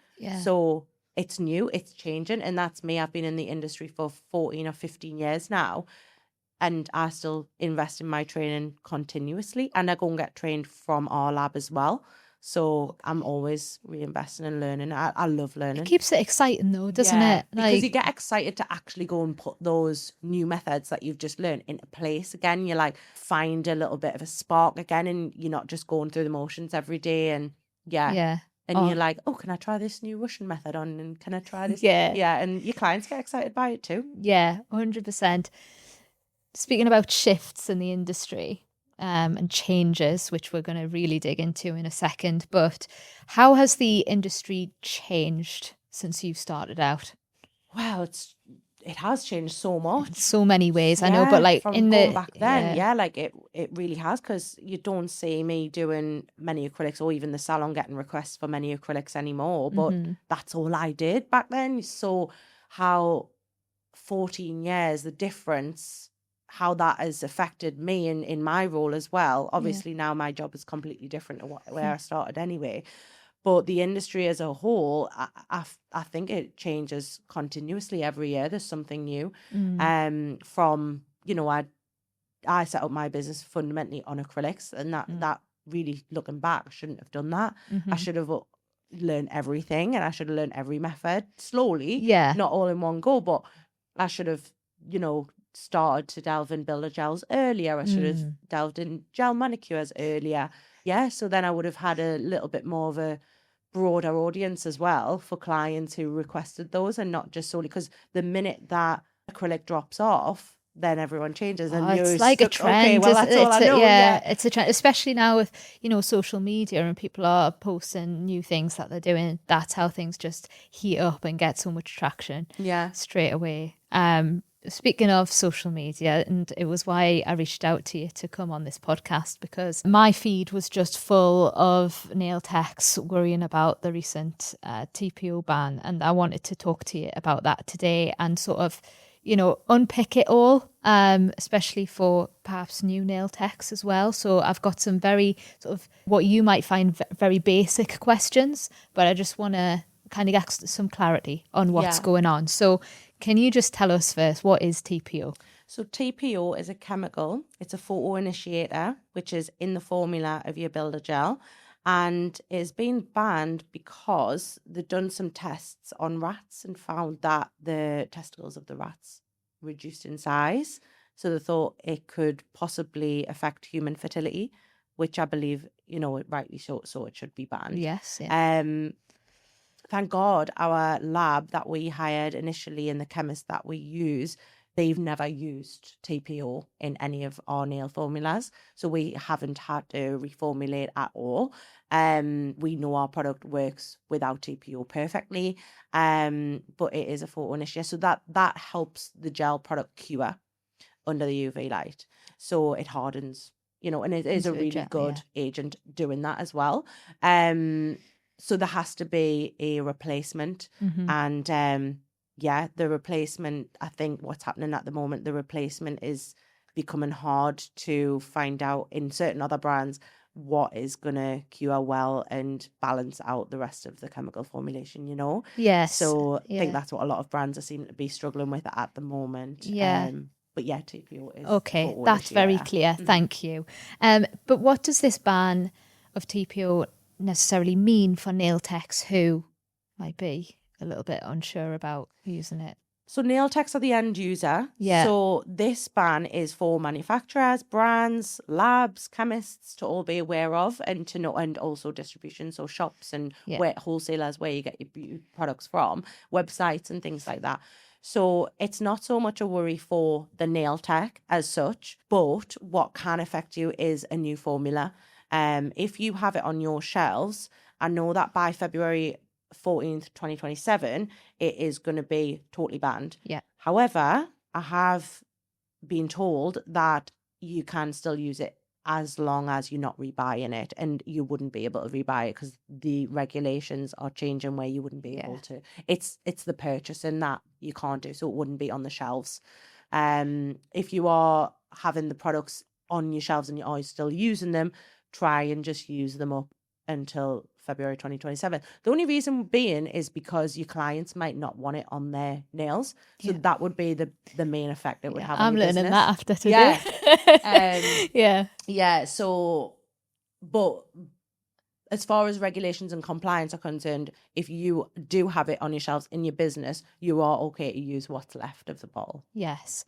So it's new, it's changing, and that's me. I've been in the industry for 14 or 15 years now. And I still invest in my training continuously, and I go and get trained from our lab as well. So I'm always reinvesting and learning. I love learning. It keeps it exciting though, doesn't it? Because you get excited to actually go and put those new methods that you've just learned into place again. You find a little bit of a spark again, and you're not just going through the motions every day. And and you're like, oh, can I try this new Russian method on? And can I try this? And your clients get excited by it too. 100%. Speaking about shifts in the industry and changes, which we're going to really dig into in a second, but how has the industry changed since you started out? Well, it has changed so much. In so many ways, I know, but from back then, it really has, because you don't see me doing many acrylics or even the salon getting requests for many acrylics anymore, but that's all I did back then. So how 14 years, the difference, how that has affected me in my role as well. Obviously now my job is completely different to where I started anyway. But the industry as a whole, I think it changes continuously every year. There's something new. From, I set up my business fundamentally on acrylics, and that really, looking back, I shouldn't have done that. I should have learned everything, and I should have learned every method slowly, not all in one go, but I should have, started to delve in builder gels earlier. I should have delved in gel manicures earlier. Yeah, so then I would have had a little bit more of a broader audience as well for clients who requested those, and not just solely because the minute that acrylic drops off, then everyone changes, and you're it's like stuck. a trend. Okay, well, that's all I know. It's a trend, especially now with social media and people are posting new things that they're doing. That's how things just heat up and get so much traction. Straight away. Speaking of social media, and it was why I reached out to you to come on this podcast, because my feed was just full of nail techs worrying about the recent TPO ban, and I wanted to talk to you about that today and sort of unpick it all, especially for perhaps new nail techs as well. So I've got some very sort of what you might find very basic questions, but I just want to kind of get some clarity on what's going on. So can you just tell us first, what is TPO? So TPO is a chemical. It's a photo initiator, which is in the formula of your builder gel, and is being banned because they've done some tests on rats and found that the testicles of the rats reduced in size. So they thought it could possibly affect human fertility, which I believe, rightly so it should be banned. Yes. Yeah. Thank God our lab that we hired initially and the chemist that we use, they've never used TPO in any of our nail formulas. So we haven't had to reformulate at all. We know our product works without TPO perfectly, but it is a photo initiator. So that helps the gel product cure under the UV light. So it hardens, and it is a really good agent doing that as well. So there has to be a replacement. And the replacement, I think what's happening at the moment, the replacement is becoming hard to find out in certain other brands what is going to cure well and balance out the rest of the chemical formulation, Yes. So I think that's what a lot of brands are seeming to be struggling with at the moment. But TPO is okay. That's very clear. Thank you. But what does this ban of TPO necessarily mean for nail techs who might be a little bit unsure about using it? So nail techs are the end user. Yeah. So this ban is for manufacturers, brands, labs, chemists to all be aware of, and to know, and also distribution. So shops and where wholesalers, where you get your products from, websites and things like that. So it's not so much a worry for the nail tech as such, but what can affect you is a new formula. If you have it on your shelves, I know that by February 14th, 2027, it is going to be totally banned. Yeah. However, I have been told that you can still use it as long as you're not rebuying it, and you wouldn't be able to rebuy it because the regulations are changing where you wouldn't be able to. It's the purchasing that you can't do, so it wouldn't be on the shelves. If you are having the products on your shelves and you are still using them, try and just use them up until February 2027. The only reason being is because your clients might not want it on their nails. So that would be the main effect it would have on your business. I'm learning that after today. Yeah. So, but as far as regulations and compliance are concerned, if you do have it on your shelves in your business, you are okay to use what's left of the bottle. Yes.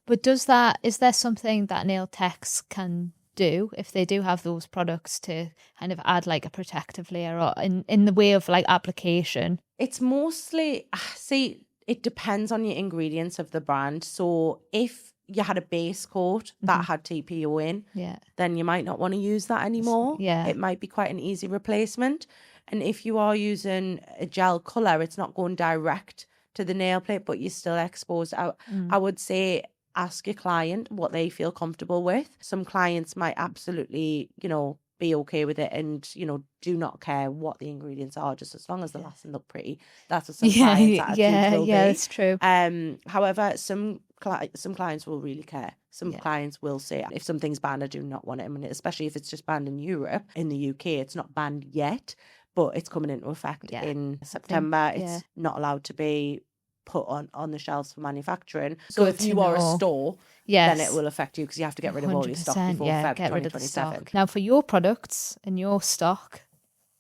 But is there something that nail techs can do if they do have those products to kind of add like a protective layer, or in the way of like application? It's mostly, it depends on your ingredients of the brand. So if you had a base coat that had TPO in, then you might not want to use that anymore. It might be quite an easy replacement. And if you are using a gel colour, it's not going direct to the nail plate, but you're still exposed out. I would say ask your client what they feel comfortable with. Some clients might absolutely, be okay with it and, do not care what the ingredients are, just as long as the last look pretty. That's what some clients' attitudes will be. That's true. However, some clients will really care. Some clients will say, if something's banned, I do not want it. I mean, especially if it's just banned in Europe. In the UK, it's not banned yet, but it's coming into effect in September. It's not allowed to be put on the shelves for manufacturing. So if you are a store, then it will affect you because you have to get rid of all your stock before Feb 2027. Now, for your products and your stock,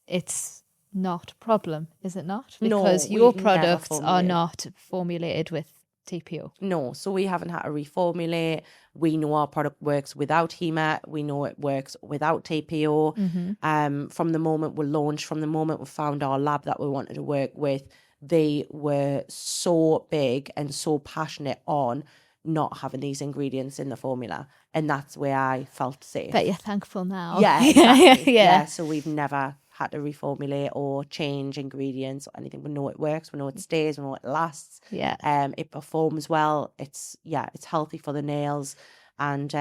it's not a problem, is it not? Because your products are not formulated with TPO. No, so we haven't had to reformulate. We know our product works without HEMA. We know it works without TPO. From the moment we launched, from the moment we found our lab that we wanted to work with, they were so big and so passionate on not having these ingredients in the formula. And that's where I felt safe. Bet you're thankful now. Yeah, exactly. Yeah, so we've never had to reformulate or change ingredients or anything. We know it works, we know it stays, we know it lasts. Yeah. It performs well. It's healthy for the nails, and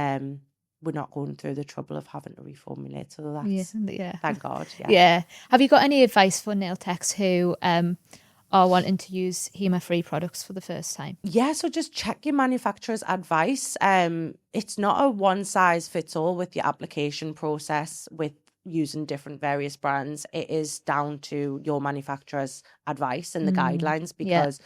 we're not going through the trouble of having to reformulate. So that's thank God. Yeah. Have you got any advice for nail techs who are wanting to use HEMA-free products for the first time? Yeah, so just check your manufacturer's advice. It's not a one size fits all with your application process with using different various brands. It is down to your manufacturer's advice and the guidelines, because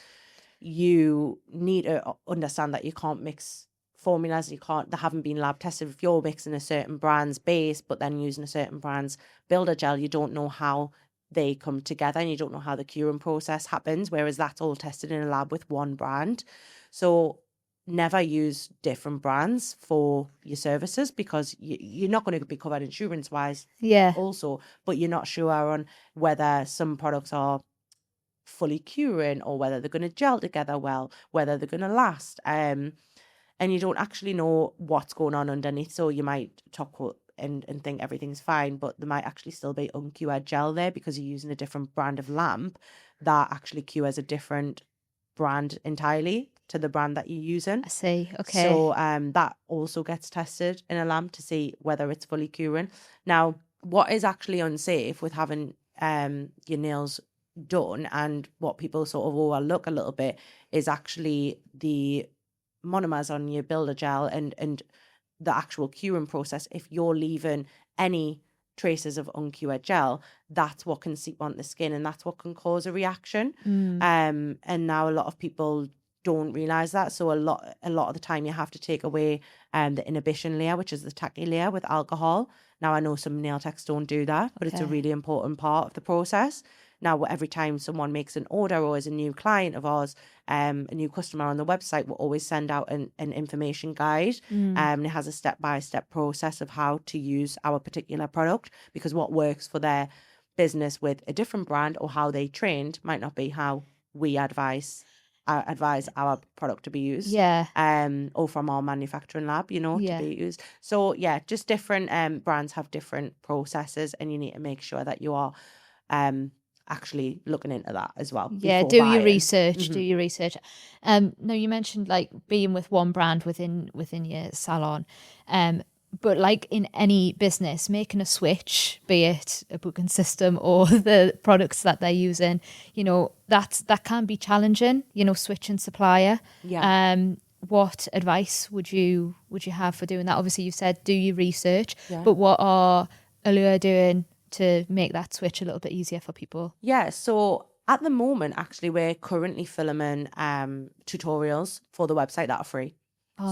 you need to understand that you can't mix formulas. They haven't been lab tested. If you're mixing a certain brand's base but then using a certain brand's builder gel, you don't know how they come together and you don't know how the curing process happens, whereas that's all tested in a lab with one brand. So never use different brands for your services, because you're not going to be covered insurance wise also, but you're not sure on whether some products are fully curing or whether they're going to gel together well, whether they're going to last, and you don't actually know what's going on underneath. So you might talk and think everything's fine, but there might actually still be uncured gel there because you're using a different brand of lamp that actually cures a different brand entirely to the brand that you're using. I see. Okay. So that also gets tested in a lamp to see whether it's fully curing. Now, what is actually unsafe with having your nails done, and what people sort of overlook a little bit, is actually the monomers on your builder gel and the actual curing process. If you're leaving any traces of uncured gel, that's what can seep onto the skin, and that's what can cause a reaction. And now a lot of people don't realize that. So a lot of the time you have to take away the inhibition layer, which is the tacky layer, with alcohol. Now I know some nail techs don't do that, but it's a really important part of the process. Now, every time someone makes an order or is a new client of ours, a new customer on the website, we'll always send out an information guide. And it has a step-by-step process of how to use our particular product, because what works for their business with a different brand or how they trained might not be how we advise our product to be used. Or from our manufacturing lab, to be used. So just different brands have different processes, and you need to make sure that you are actually looking into that as well. Do your research. Now you mentioned like being with one brand within your salon, but like in any business, making a switch, be it a booking system or the products that they're using, that can be challenging, switching supplier. What advice would you have for doing that? Obviously you said do your research, but what are Allure doing to make that switch a little bit easier for people? So at the moment, actually, we're currently filming tutorials for the website that are free.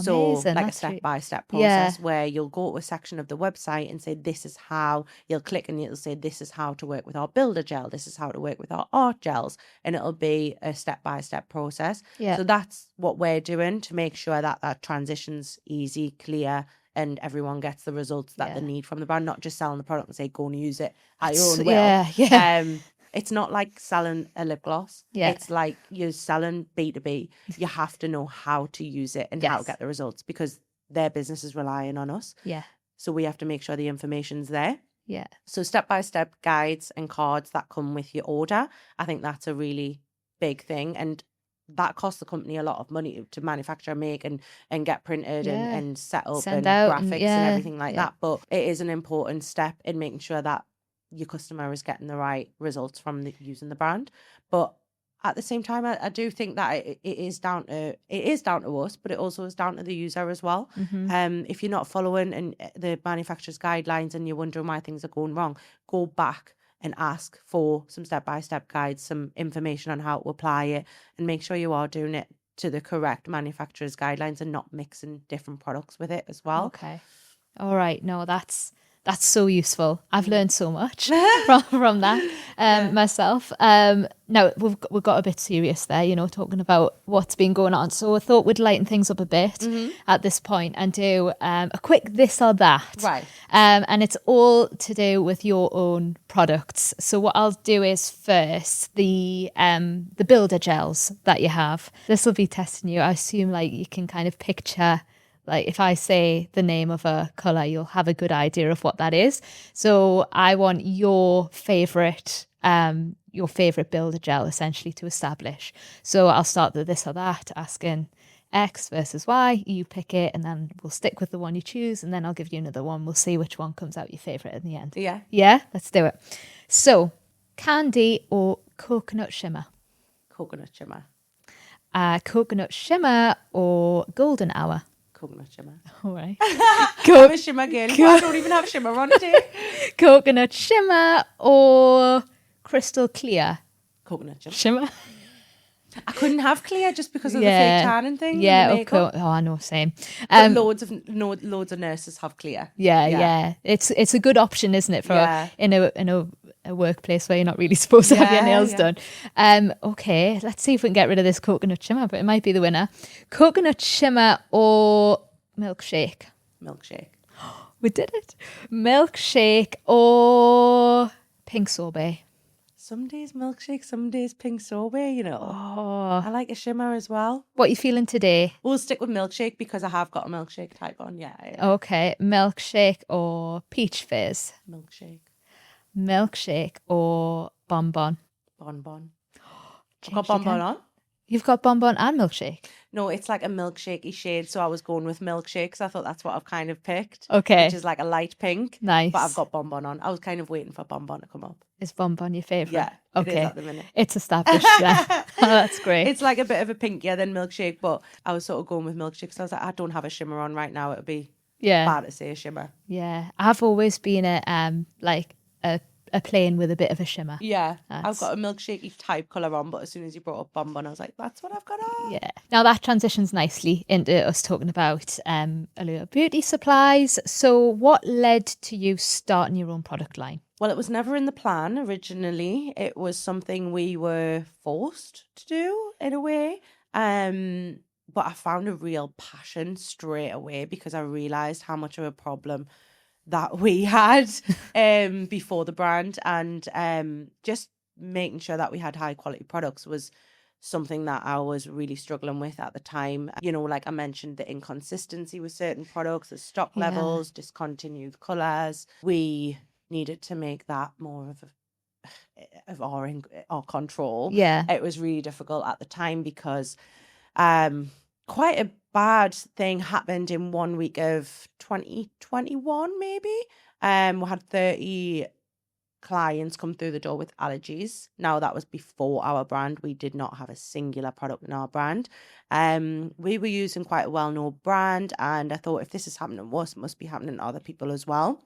So amazing. like a step-by-step process where you'll go to a section of the website and say, this is how, you'll click and it'll say, this is how to work with our builder gel, this is how to work with our art gels, and it'll be a step-by-step process. So that's what we're doing to make sure that that transition's easy, clear, and everyone gets the results that they need from the brand, not just selling the product and say, go and use it at your own will. It's not like selling a lip gloss. It's like you're selling B2B. You have to know how to use it and how to get the results, because their business is relying on us. So we have to make sure the information's there. So step-by-step guides and cards that come with your order, I think that's a really big thing. And that costs the company a lot of money to manufacture and make and get printed and set up and graphics and everything like that. But it is an important step in making sure that your customer is getting the right results from using the brand. But at the same time, I do think that it is down to us, but it also is down to the user as well. If you're not following the manufacturer's guidelines and you're wondering why things are going wrong, go back and ask for some step-by-step guides, some information on how to apply it, and make sure you are doing it to the correct manufacturer's guidelines and not mixing different products with it as well. Okay. All right. No, that's so useful. I've learned so much from that myself. Now we've got a bit serious there, talking about what's been going on. So I thought we'd lighten things up a bit at this point and do a quick this or that. Right. And it's all to do with your own products. So what I'll do is first the builder gels that you have. This will be testing you. I assume like you can kind of picture. Like if I say the name of a colour, you'll have a good idea of what that is. So I want your favourite builder gel essentially to establish. So I'll start the this or that, asking X versus Y. You pick it and then we'll stick with the one you choose and then I'll give you another one. We'll see which one comes out your favourite in the end. Yeah. Yeah, let's do it. So candy or coconut shimmer? Coconut shimmer. Coconut shimmer or golden hour? Coconut shimmer. All right. I'm a shimmer girl. I don't even have shimmer on today. Coconut shimmer or crystal clear? Coconut shimmer. Shimmer. I couldn't have clear just because of the fake tan and things. Yeah, and the makeup. oh, I know, same. But loads of nurses have clear. Yeah. It's a good option, isn't it, for in a workplace where you're not really supposed to have your nails done. Okay, let's see if we can get rid of this coconut shimmer, but it might be the winner. Coconut shimmer or milkshake? Milkshake. We did it. Milkshake or pink sorbet? Some days milkshake, some days pink sorbet, Oh. I like a shimmer as well. What are you feeling today? We'll stick with milkshake because I have got a milkshake type on. Yeah. Okay, milkshake or peach fizz? Milkshake. Milkshake or bonbon? Bonbon. I've got bonbon on. You've got bonbon and milkshake? No, it's like a milkshakey shade, so I was going with milkshake because I thought that's what I've kind of picked. Okay. Which is like a light pink. Nice. But I've got bonbon on. I was kind of waiting for bonbon to come up. Is bonbon your favourite? Yeah, okay. It is at the minute. It's established then. Oh, that's great. It's like a bit of a pinkier than milkshake, but I was sort of going with milkshake because I was like, I don't have a shimmer on right now. It would be bad to say a shimmer. Yeah. I've always been a plain with a bit of a shimmer. Yeah. I've got a milkshakey type colour on, but as soon as you brought up bonbon, I was like, that's what I've got on. Yeah. Now that transitions nicely into us talking about Allure beauty supplies. So what led to you starting your own product line? Well, it was never in the plan originally. It was something we were forced to do in a way. But I found a real passion straight away because I realised how much of a problem that we had before the brand, and just making sure that we had high quality products was something that I was really struggling with at the time. Like I mentioned, the inconsistency with certain products, the stock levels, discontinued colours. We needed to make that more of our control. Yeah. It was really difficult at the time because quite a bad thing happened in 1 week of 2021 maybe. We had 30 clients come through the door with allergies. Now that was before our brand. We did not have a singular product in our brand. We were using quite a well-known brand, and I thought if this is happening to us, it must be happening to other people as well.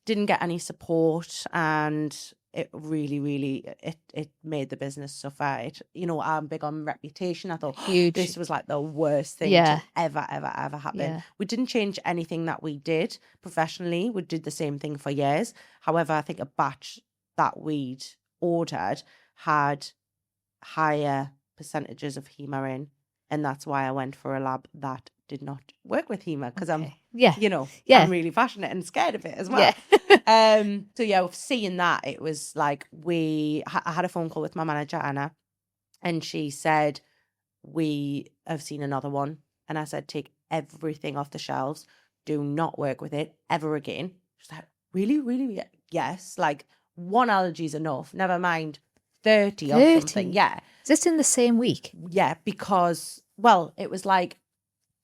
Didn't get any support, and it really it made the business suffer. I'm big on reputation. I thought this was like the worst thing to ever happen. Yeah. We didn't change anything that we did professionally. We did the same thing for years. However, I think a batch that we'd ordered had higher percentages of HEMA in, and that's why I went for a lab that did not work with HEMA because I'm really passionate and scared of it as well. So seeing that, it was like I had a phone call with my manager Anna, and she said, we have seen another one, and I said, take everything off the shelves, do not work with it ever again. She's like, really? Yes, like one allergy is enough, never mind 30 or something. Yeah. Is this in the same week? Yeah, because it was like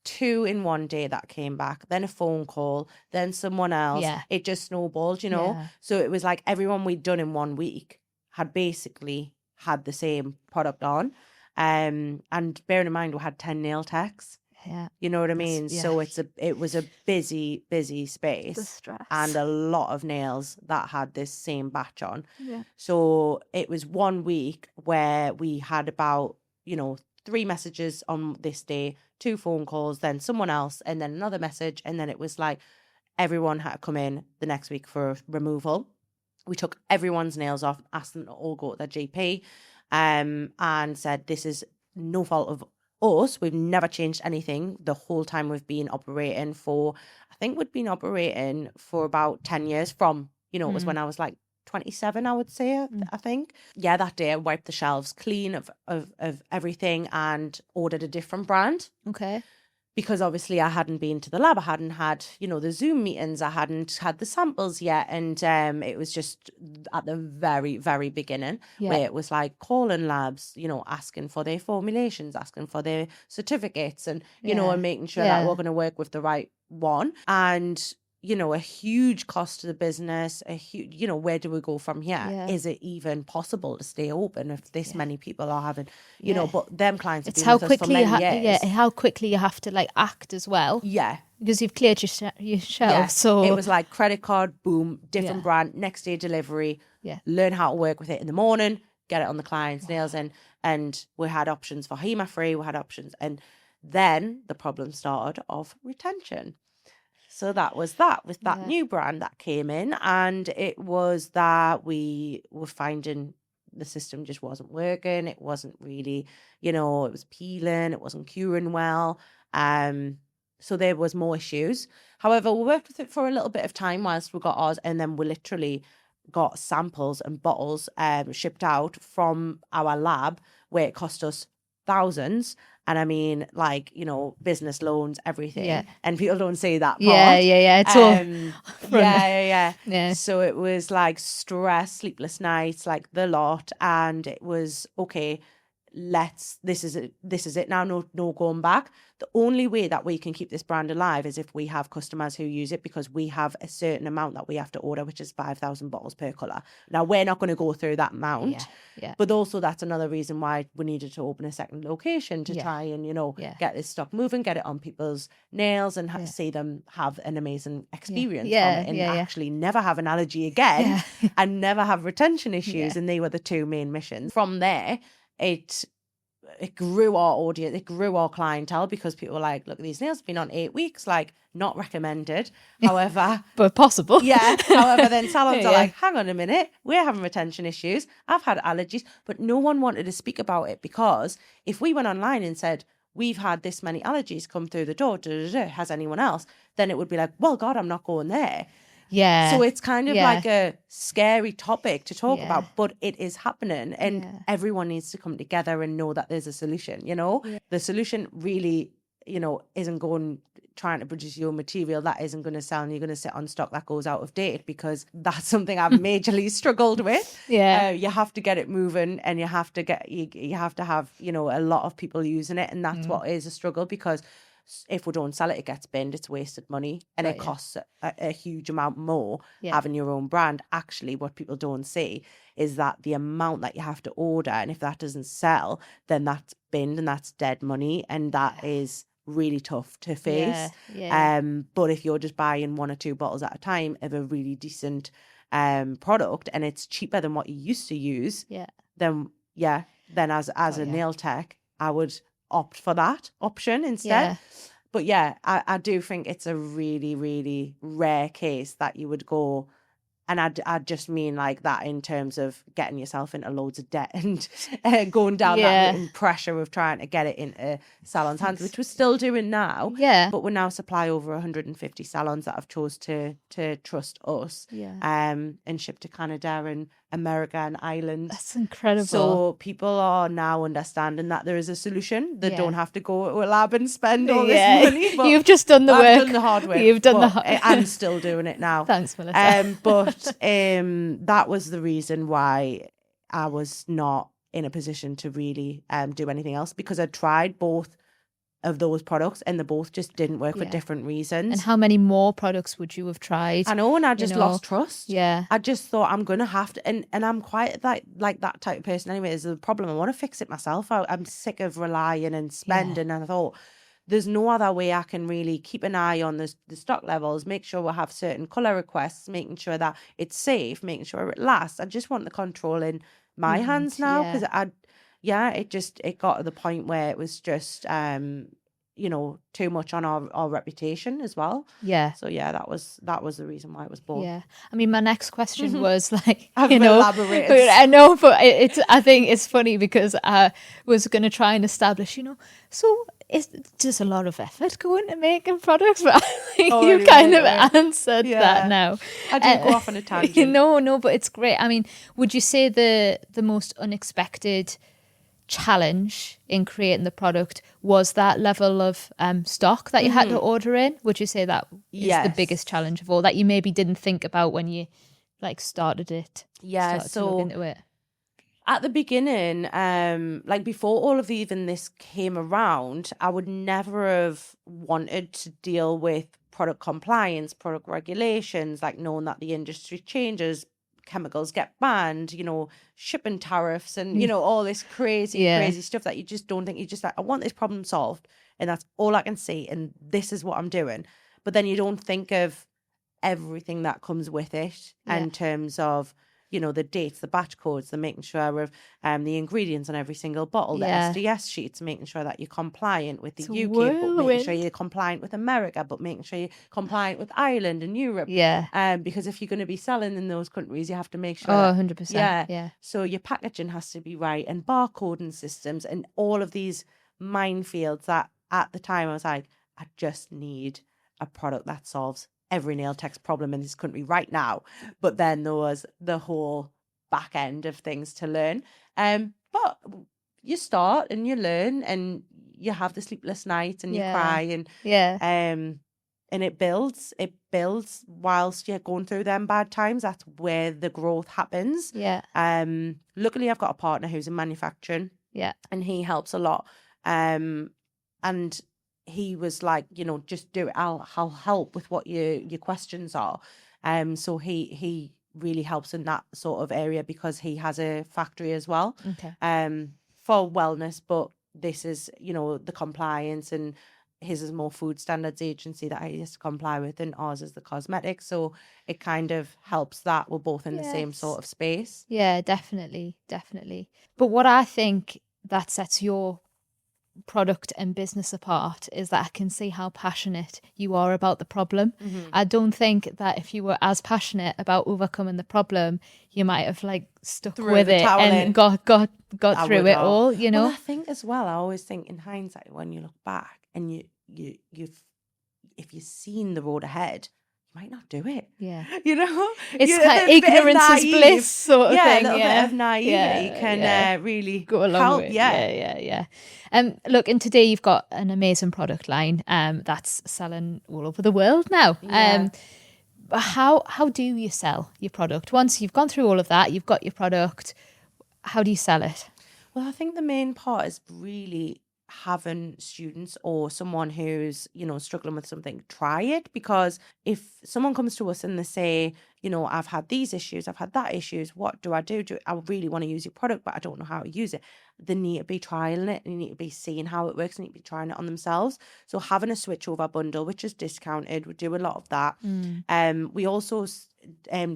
2 in one day that came back, then a phone call, then someone else. Yeah. It just snowballed, Yeah. So it was like everyone we'd done in 1 week had basically had the same product on. And bearing in mind, we had 10 nail techs. Yeah. You know what I mean? So it was a busy space. The stress. And a lot of nails that had this same batch on. Yeah. So it was 1 week where we had about, 3 messages on this day, 2 phone calls, then someone else, and then another message. And then it was like everyone had to come in the next week for removal. We took everyone's nails off, asked them to all go to their GP, and said, this is no fault of us. We've never changed anything the whole time we've been operating for, I think we'd been operating for about 10 years from, it was when I was like 27, I would say, I think. Yeah, that day I wiped the shelves clean of everything and ordered a different brand. Okay. Because obviously I hadn't been to the lab, I hadn't had, the Zoom meetings, I hadn't had the samples yet. And it was just at the very, very beginning where it was like calling labs, asking for their formulations, asking for their certificates and, and making sure that we're going to work with the right one. And, a huge cost to the business, a huge, where do we go from here? Yeah. Is it even possible to stay open if this many people are having, but them clients have it's been how with quickly us for many years. How quickly you have to like act as well. Yeah. Because you've cleared your shelves. Yeah. So it was like credit card, boom, different brand, next day delivery. Yeah. Learn how to work with it in the morning, get it on the client's nails in. And we had options for HEMA-Free, we had options. And then the problem started of retention. So that was with that new brand that came in. And it was that we were finding the system just wasn't working. It wasn't really, it was peeling. It wasn't curing well. So there was more issues. However, we worked with it for a little bit of time whilst we got ours. And then we literally got samples and bottles shipped out from our lab where it cost us thousands. And I mean, like, business loans, everything. Yeah. And people don't say that part. Yeah. It's all. Yeah. So it was like stress, sleepless nights, like the lot. And it was, okay, this is it now, no going back. The only way that we can keep this brand alive is if we have customers who use it, because we have a certain amount that we have to order, which is 5,000 bottles per colour. Now we're not going to go through that amount, but also that's another reason why we needed to open a second location to try and get this stock moving, get it on people's nails and see them have an amazing experience from it and actually never have an allergy again and never have retention issues. And they were the two main missions. From there, it grew our audience, it grew our clientele, because people were like, look, these nails have been on 8 weeks, like not recommended. However, but possible. However, then salons are like, hang on a minute, we're having retention issues. I've had allergies, but no one wanted to speak about it, because if we went online and said, we've had this many allergies come through the door, has anyone else? Then it would be like, well, God, I'm not going there. Yeah. So it's kind of like a scary topic to talk about, but it is happening, and everyone needs to come together and know that there's a solution, The solution really, isn't trying to produce your material that isn't going to sell and you're going to sit on stock that goes out of date, because that's something I've majorly struggled with. You have to get it moving, and you have to have, a lot of people using it. And that's what is a struggle, because if we don't sell it, it gets binned, it's wasted money, and it costs a huge amount more having your own brand. Actually, what people don't see is that the amount that you have to order, and if that doesn't sell, then that's binned and that's dead money, and that is really tough to face. But if you're just buying 1 or 2 bottles at a time of a really decent product, and it's cheaper than what you used to use, then as a nail tech, I would opt for that option instead. But I do think it's a really, really rare case that you would go, and I just mean like that in terms of getting yourself into loads of debt and going down that route and pressure of trying to get it into salons' hands, which we're still doing now. But we now supply over 150 salons that have chose to trust us and ship to Canada and America and Ireland. That's incredible. So people are now understanding that there is a solution. They don't have to go to a lab and spend all this money. But you've just done the work. I've done the hard work. You've done the hard work. I'm still doing it now. Thanks, Melissa. But that was the reason why I was not in a position to really do anything else, because I tried both of those products and they both just didn't work for different reasons. And how many more products would you have tried? I know, and I just lost trust. I just thought I'm gonna have to, and I'm quite like that type of person anyway. Is the problem? I want to fix it myself. I'm sick of relying and spending, and I thought there's no other way I can really keep an eye on the stock levels, make sure we have certain color requests, making sure that it's safe, making sure it lasts. I just want the control in my hands now, because it got to the point where it was just too much on our reputation as well. Yeah. So yeah, that was the reason why it was born. Yeah. I mean, my next question was like, I've elaborated. I know, but I think it's funny because I was going to try and establish, so there's a lot of effort go into making products, but I think you kind of answered that now. I did go off on a tangent. No, but it's great. I mean, would you say the most unexpected challenge in creating the product was that level of stock that you had to order in? Would you say that is the biggest challenge of all, that you maybe didn't think about when you started it? Started to look into it? At the beginning, before all of even this came around, I would never have wanted to deal with product compliance, product regulations, like knowing that the industry changes, chemicals get banned, shipping tariffs and, all this crazy stuff that you just don't think, you just like, I want this problem solved and that's all I can see and this is what I'm doing. But then you don't think of everything that comes with it in terms of, the dates, the batch codes, the making sure of the ingredients on every single bottle, the SDS sheets, making sure that you're compliant with the UK, but making sure you're compliant with America, but making sure you're compliant with Ireland and Europe. Yeah. Because if you're going to be selling in those countries, you have to make sure. 100%. Yeah. So your packaging has to be right and barcoding systems and all of these minefields that at the time I was like, I just need a product that solves every nail tech's problem in this country right now. But then there was the whole back end of things to learn. But you start and you learn and you have the sleepless nights and you cry and and it builds whilst you're going through them bad times. That's where the growth happens. Luckily I've got a partner who's in manufacturing and he helps a lot. And he was like, just do it. I'll help with what your questions are. So he really helps in that sort of area because he has a factory as well. Okay. For wellness, but this is, the compliance, and his is more food standards agency that he has to comply with, and ours is the cosmetics. So it kind of helps that we're both in the same sort of space. Yeah, definitely. But what I think that sets your product and business apart is that I can see how passionate you are about the problem. I don't think that if you were as passionate about overcoming the problem, you might have stuck with it and got through it all, Well, I think as well, I always think in hindsight, when you look back and you've if you've seen the road ahead, you might not do it. Yeah. It's kind of ignorance is bliss sort of thing. A little bit of naivety can really go along help. With. Yeah. Look, and today you've got an amazing product line that's selling all over the world now. How do you sell your product? Once you've gone through all of that, you've got your product, how do you sell it? Well, I think the main part is really having students or someone who's struggling with something try it, because if someone comes to us and they say, I've had these issues, I've had that issues, what do I do? I really want to use your product but I don't know how to use it, they need to be trialing it, they need to be seeing how it works, they need to be trying it on themselves. So having a switch over bundle, which is discounted, we do a lot of that. We also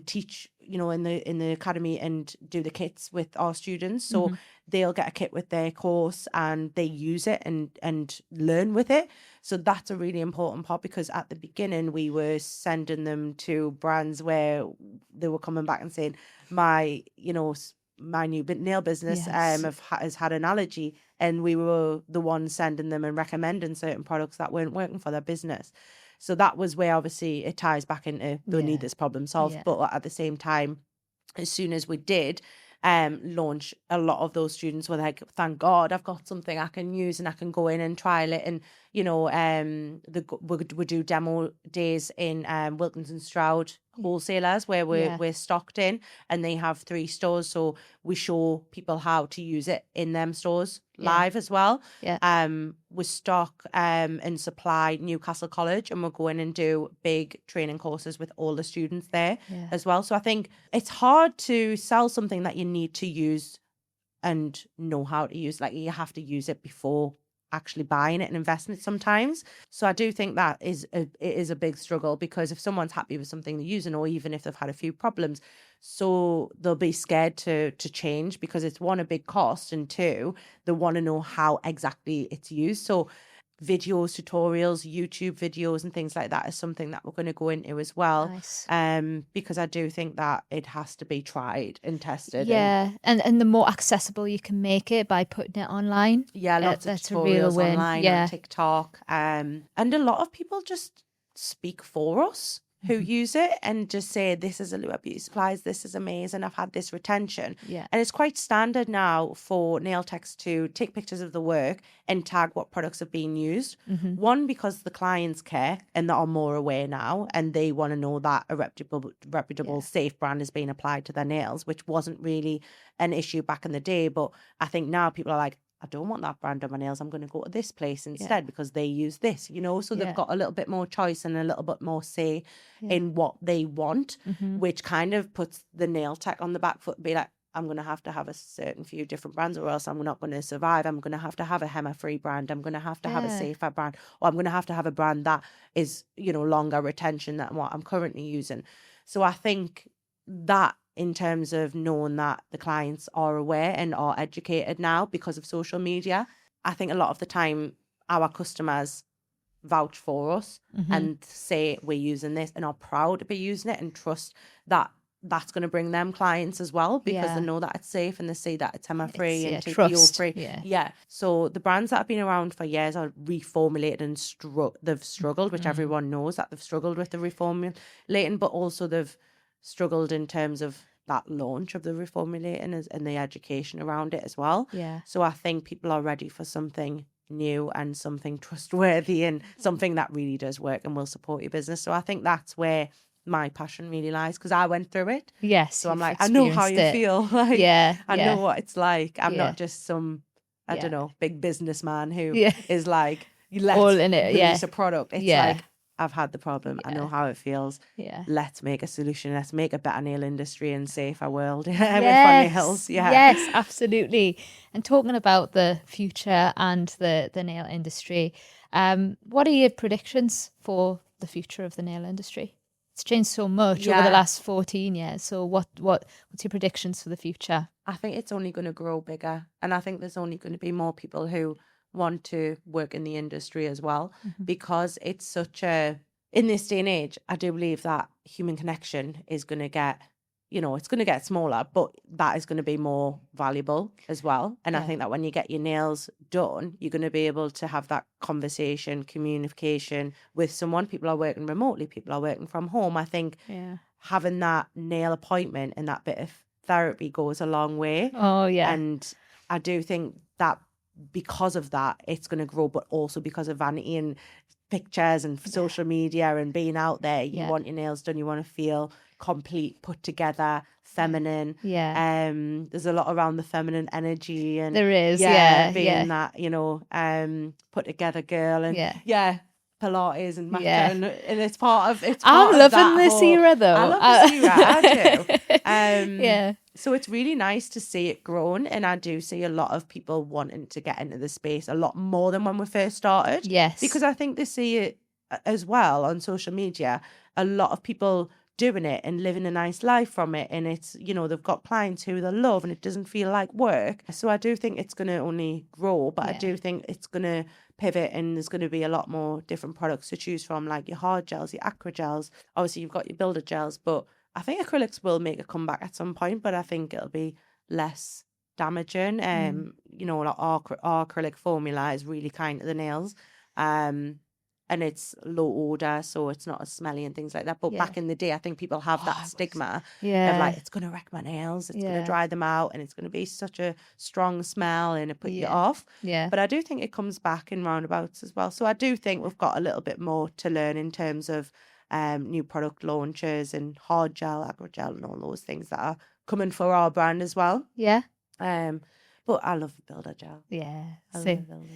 teach in the academy and do the kits with our students, so they'll get a kit with their course and they use it and learn with it. So that's a really important part, because at the beginning we were sending them to brands where they were coming back and saying, my new nail business has had an allergy, and we were the ones sending them and recommending certain products that weren't working for their business. So that was where obviously it ties back into they need this problem solved. But at the same time, as soon as we did launch, a lot of those students were like, thank God I've got something I can use and I can go in and trial it. And we do demo days in Wilkins and Stroud wholesalers where we're stocked in, and they have 3 stores, so we show people how to use it in them stores live as well. We stock and supply Newcastle College, and we'll go in and do big training courses with all the students there as well. So I think it's hard to sell something that you need to use and know how to use. Like, you have to use it before actually buying it and investing it sometimes. So I do think that it is a big struggle, because if someone's happy with something they're using, or even if they've had a few problems, so they'll be scared to change, because it's one, a big cost, and two, they want to know how exactly it's used. So videos, tutorials, YouTube videos and things like that is something that we're going to go into as well. Nice. Because I do think that it has to be tried and tested. Yeah, and the more accessible you can make it by putting it online. Yeah, lots of that's a real tutorials win. online on TikTok. And a lot of people just speak for us who use it and just say, this is Allure Beauty Supplies, this is amazing, I've had this retention. Yeah. And it's quite standard now for nail techs to take pictures of the work and tag what products have been used. One, because the clients care and they are more aware now, and they want to know that a reputable safe brand is being applied to their nails, which wasn't really an issue back in the day. But I think now people are like, I don't want that brand on my nails, I'm going to go to this place instead because they use this, so they've got a little bit more choice and a little bit more say in what they want, which kind of puts the nail tech on the back foot and be like, I'm going to have a certain few different brands, or else I'm not going to survive. I'm going to have a HEMA-Free brand. I'm going to have a safer brand, or I'm going to have a brand that is, longer retention than what I'm currently using. So I think that, in terms of knowing that the clients are aware and are educated now because of social media, I think a lot of the time our customers vouch for us and say we're using this and are proud to be using it, and trust that that's going to bring them clients as well, because they know that it's safe and they see that it's HEMA-Free and TPO-free. So the brands that have been around for years are reformulated and they've struggled, which everyone knows that they've struggled with the reformulating, but also they've struggled in terms of that launch of the reformulating and the education around it as well. So I think people are ready for something new and something trustworthy and something that really does work and will support your business. So I think that's where my passion really lies, because I went through it. So I'm like, I know how you feel. Like, I know what it's like. I'm not just some, I don't know, big businessman who is like, let's all in it. release a product. It's like, I've had the problem. I know how it feels. Let's make a solution. Let's make a better nail industry and safer world with our nails. Yes, absolutely. And talking about the future and the nail industry, what are your predictions for the future of the nail industry? It's changed so much over the last 14 years. So what's your predictions for the future? I think it's only going to grow bigger. And I think there's only going to be more people who want to work in the industry as well, because it's such in this day and age, I do believe that human connection is going to get, it's going to get smaller, but that is going to be more valuable as well. And I think that when you get your nails done, you're going to be able to have that conversation, communication with someone. People are working remotely, people are working from home. I think having that nail appointment and that bit of therapy goes a long way. And I do think that because of that, it's going to grow, but also because of vanity and pictures and social media and being out there, you want your nails done, you want to feel complete, put together, feminine. There's a lot around the feminine energy, and there is being that put together girl, and Pilates and matcha, and it's part of I'm loving this era though. I love this era. I do. So it's really nice to see it growing, and I do see a lot of people wanting to get into the space a lot more than when we first started. Because I think they see it as well on social media, a lot of people doing it and living a nice life from it, and it's, they've got clients who they love and it doesn't feel like work. So I do think it's going to only grow, but I do think it's going to pivot, and there's going to be a lot more different products to choose from, like your hard gels, your acry gels. Obviously you've got your builder gels, but I think acrylics will make a comeback at some point, but I think it'll be less damaging. Like our acrylic formula is really kind to the nails. And it's low odor, so it's not as smelly and things like that. But back in the day, I think people have that stigma of like, it's going to wreck my nails, it's going to dry them out, and it's going to be such a strong smell and it put you off. But I do think it comes back in roundabouts as well. So I do think we've got a little bit more to learn in terms of new product launches and hard gel, acry gel, and all those things that are coming for our brand as well. But I love the builder gel. I love the builder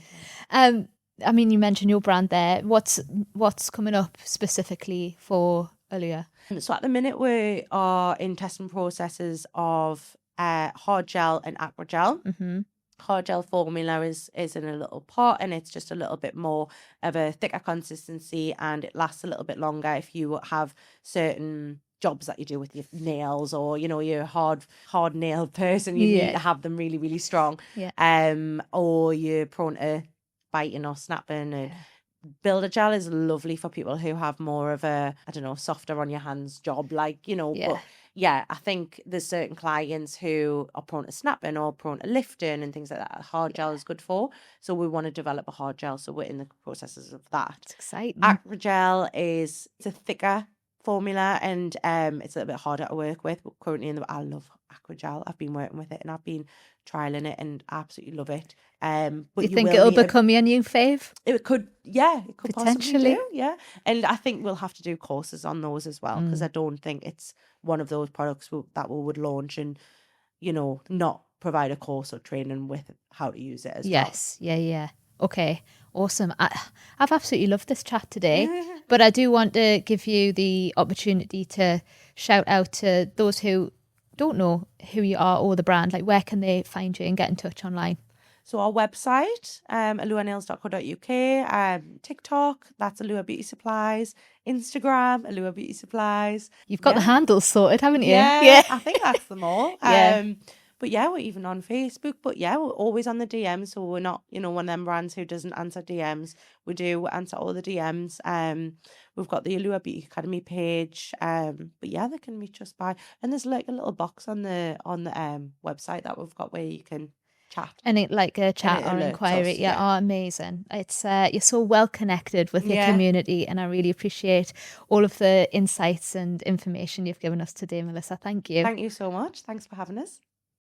gel. I mean, you mentioned your brand there. What's coming up specifically for Allure? So at the minute we are in testing processes of hard gel and acry gel. hard gel formula is in a little pot, and it's just a little bit more of a thicker consistency, and it lasts a little bit longer if you have certain jobs that you do with your nails, or you're a hard nail person, you need to have them really, really strong. Or you're prone to biting or snapping. And builder gel is lovely for people who have more of a, I don't know, softer on your hands job, like, but yeah, I think there's certain clients who are prone to snapping or prone to lifting and things like that. Hard gel is good for. So we want to develop a hard gel. So we're in the processes of that. It's exciting. Acrogel it's a thicker formula, and it's a little bit harder to work with. But currently I love Acrogel. I've been working with it and I've been trialing it and absolutely love it. But you think it'll become your new fave? It could potentially possibly do, and I think we'll have to do courses on those as well, because I don't think it's one of those products that we would launch and not provide a course or training with how to use it as well. Okay, awesome. I've absolutely loved this chat today, but I do want to give you the opportunity to shout out to those who don't know who you are or the brand. Like, where can they find you and get in touch online? So our website, allurenails.co.uk, TikTok, that's Allure Beauty Supplies, Instagram, Allure Beauty Supplies. You've got the handles sorted, haven't you? Yeah, I think that's them all. But yeah, we're even on Facebook. But yeah, we're always on the DMs. So we're not, one of them brands who doesn't answer DMs. We do answer all the DMs. We've got the Allure Beauty Academy page. But yeah, they can reach us by. And there's like a little box on the website that we've got where you can chat. And it like a chat or inquiry. Oh, amazing. It's you're so well connected with your community, and I really appreciate all of the insights and information you've given us today, Melissa. Thank you. Thank you so much. Thanks for having us.